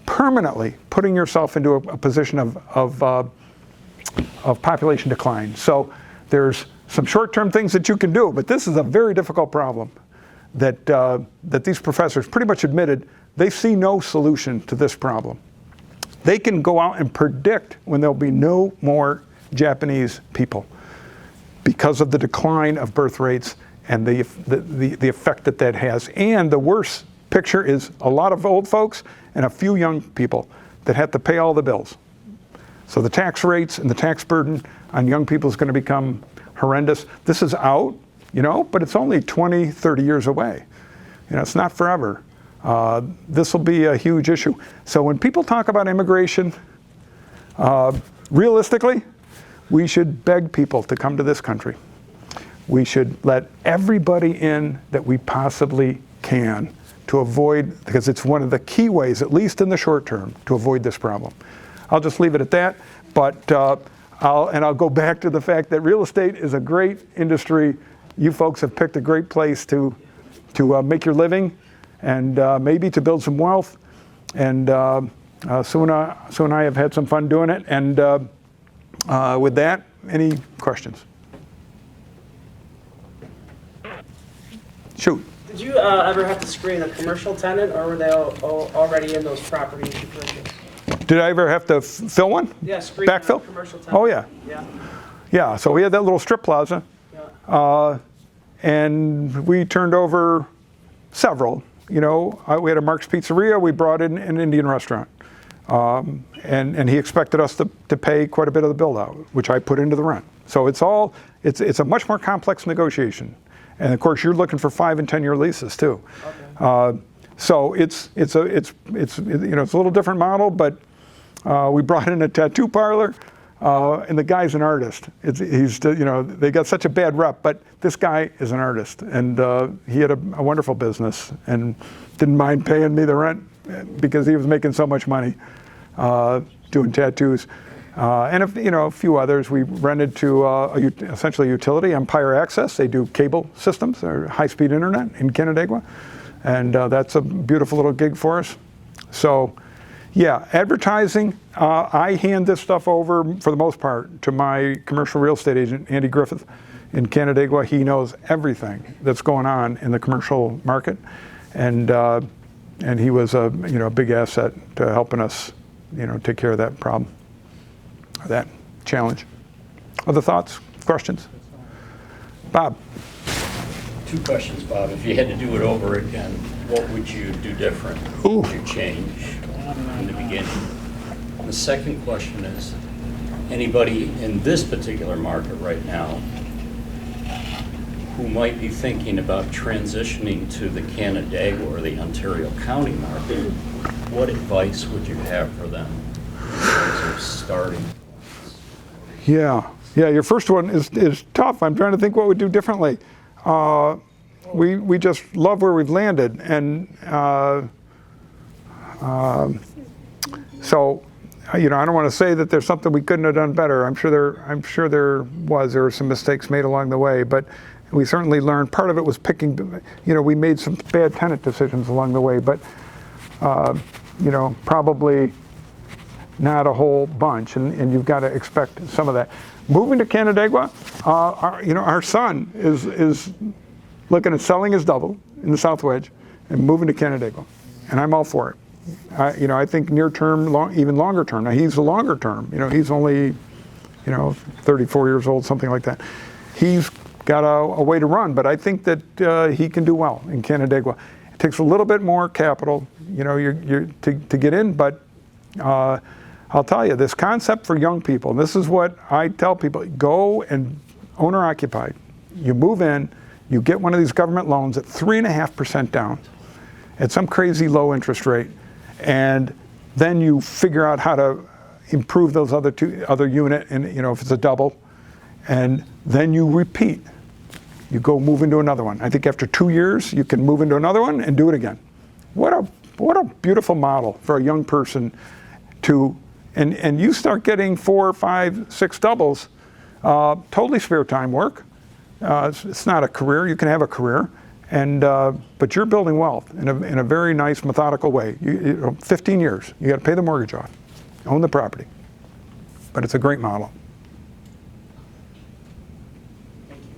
permanently putting yourself into a position of population decline. So there's some short-term things that you can do, but this is a very difficult problem that, that these professors pretty much admitted they see no solution to this problem. They can go out and predict when there'll be no more Japanese people because of the decline of birth rates and the effect that that has. And the worst picture is a lot of old folks and a few young people that have to pay all the bills. So the tax rates and the tax burden on young people is going to become horrendous. This is out, you know, but it's only 20, 30 years away. You know, it's not forever. This will be a huge issue. So when people talk about immigration, realistically, we should beg people to come to this country. We should let everybody in that we possibly can to avoid, because it's one of the key ways, at least in the short term, to avoid this problem. I'll just leave it at that, but I'll go back to the fact that real estate is a great industry. You folks have picked a great place to make your living and maybe to build some wealth. And Sue and I have had some fun doing it. And with that, any questions? Shoot.
Did you ever have to screen a commercial tenant, or were they already in those properties you purchased?
Did I ever have to fill one?
Yeah, screen
Backfill?
a commercial tenant.
Oh, yeah.
Yeah.
Yeah, so we had that little strip plaza.
Yeah.
And we turned over several. You know, we had a Mark's Pizzeria. We brought in an Indian restaurant. And he expected us to pay quite a bit of the build out, which I put into the rent. So it's a much more complex negotiation. And of course, you're looking for 5 and 10 year leases too. Okay. So it's you know, it's a little different model, but we brought in a tattoo parlor, and the guy's an artist. He's you know, they got such a bad rep, but this guy is an artist, and he had a wonderful business and didn't mind paying me the rent because he was making so much money doing tattoos. And a few others. We rented to essentially a utility, Empire Access. They do cable systems or high-speed internet in Canandaigua, and that's a beautiful little gig for us. So, yeah, advertising. I hand this stuff over for the most part to my commercial real estate agent, Andy Griffith, in Canandaigua. He knows everything that's going on in the commercial market, and he was a big asset to helping us take care of that problem. That challenge. Other thoughts, questions? Bob.
2 questions, Bob. If you had to do it over again, what would you do different? What would you change in the beginning? And the second question is, anybody in this particular market right now who might be thinking about transitioning to the Canandaigua or the Ontario County market, what advice would you have for them in terms of starting?
Yeah, your first one is tough. I'm trying to think what we'd do differently. We just love where we've landed, and so I don't want to say that there's something we couldn't have done better. I'm sure there were some mistakes made along the way, but we certainly learned. Part of it was picking. We made some bad tenant decisions along the way, but probably not a whole bunch, and you've got to expect some of that. Moving to Canandaigua, our son is looking at selling his double in the South Wedge and moving to Canandaigua, and I'm all for it. I think near term, even longer term. Now he's a longer term. He's only, 34 years old, something like that. He's got a way to run, but I think that he can do well in Canandaigua. It takes a little bit more capital, to get in, but. I'll tell you, this concept for young people, and this is what I tell people, go and owner occupied. You move in, you get one of these government loans at 3.5% down at some crazy low interest rate, and then you figure out how to improve those other unit, and if it's a double, and then you repeat. You go move into another one. I think after 2 years, you can move into another one and do it again. What a beautiful model for a young person to. And you start getting 4, 5, 6 doubles, totally spare time work. It's not a career. You can have a career, but you're building wealth in a very nice, methodical way. 15 years. You got to pay the mortgage off, own the property. But it's a great model.
Thank you.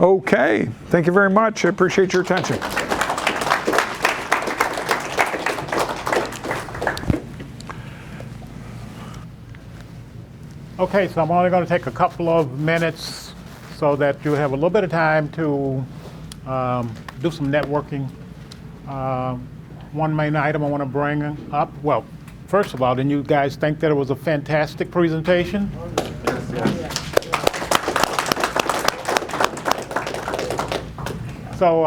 Okay, thank you very much. I appreciate your attention.
Okay, so I'm only going to take a couple of minutes so that you have a little bit of time to do some networking. One main item I want to bring up, well, first of all, didn't you guys think that it was a fantastic presentation? So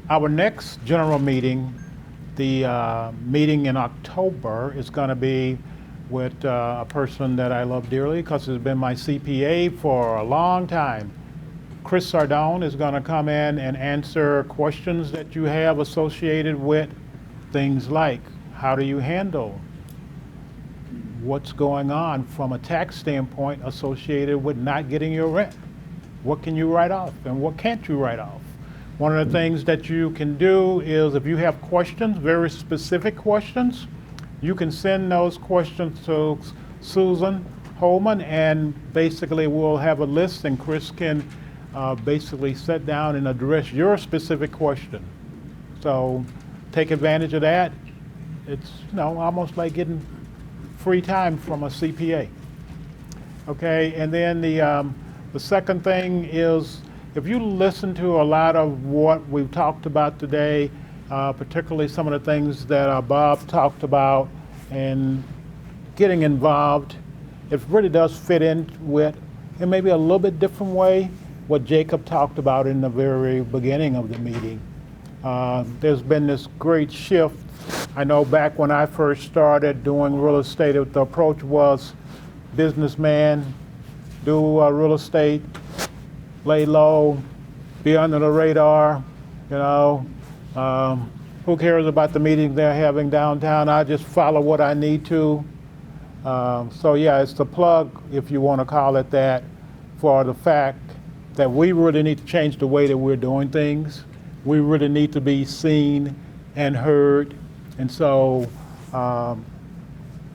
our next general meeting, the meeting in October, is going to be with a person that I love dearly because he's been my CPA for a long time. Chris Sardone is going to come in and answer questions that you have associated with things like how do you handle what's going on from a tax standpoint associated with not getting your rent. What can you write off and what can't you write off? One of the things that you can do is if you have questions, very specific questions, you can send those questions to Susan Holman, and basically we'll have a list and Chris can basically sit down and address your specific question. So take advantage of that. It's almost like getting free time from a CPA. Okay, and then the second thing is if you listen to a lot of what we've talked about today, particularly some of the things that Bob talked about and getting involved, it really does fit in with, in maybe a little bit different way, what Jacob talked about in the very beginning of the meeting. There's been this great shift. I know back when I first started doing real estate, the approach was businessman, do real estate, lay low, be under the radar, who cares about the meetings they're having downtown? I just follow what I need to. So yeah, it's the plug, if you want to call it that, for the fact that we really need to change the way that we're doing things. We really need to be seen and heard. And so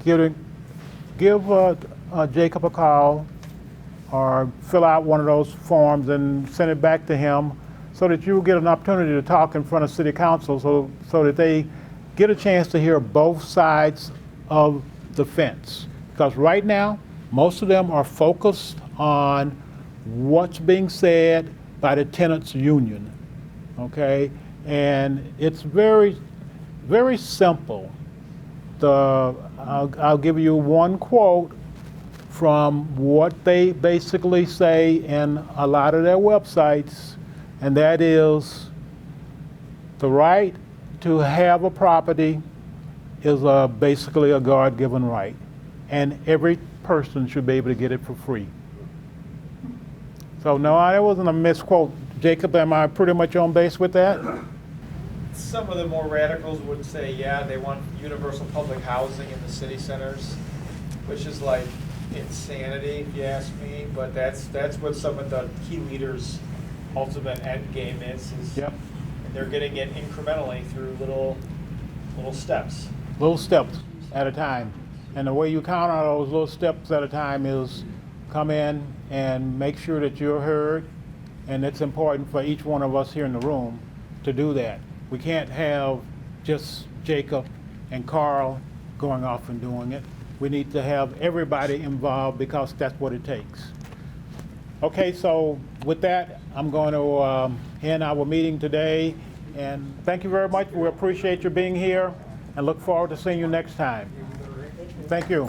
give Jacob a call or fill out one of those forms and send it back to him so that you get an opportunity to talk in front of City Council so that they get a chance to hear both sides of the fence. Because right now, most of them are focused on what's being said by the tenants union, okay? And it's very, very simple. I'll give you one quote from what they basically say in a lot of their websites, and that is the right to have a property is basically a God-given right, and every person should be able to get it for free. So no, that wasn't a misquote. Jacob, am I pretty much on base with that?
Some of the more radicals would say, yeah, they want universal public housing in the city centers, which is like insanity, if you ask me. But that's what some of the key leaders' ultimate end game is.
Yep.
They're getting it incrementally through little steps.
Little steps at a time. And the way you count on those little steps at a time is come in and make sure that you're heard. And it's important for each one of us here in the room to do that. We can't have just Jacob and Carl going off and doing it. We need to have everybody involved because that's what it takes. Okay, so with that, I'm going to end our meeting today. And thank you very much. We appreciate you being here and look forward to seeing you next time. Thank you.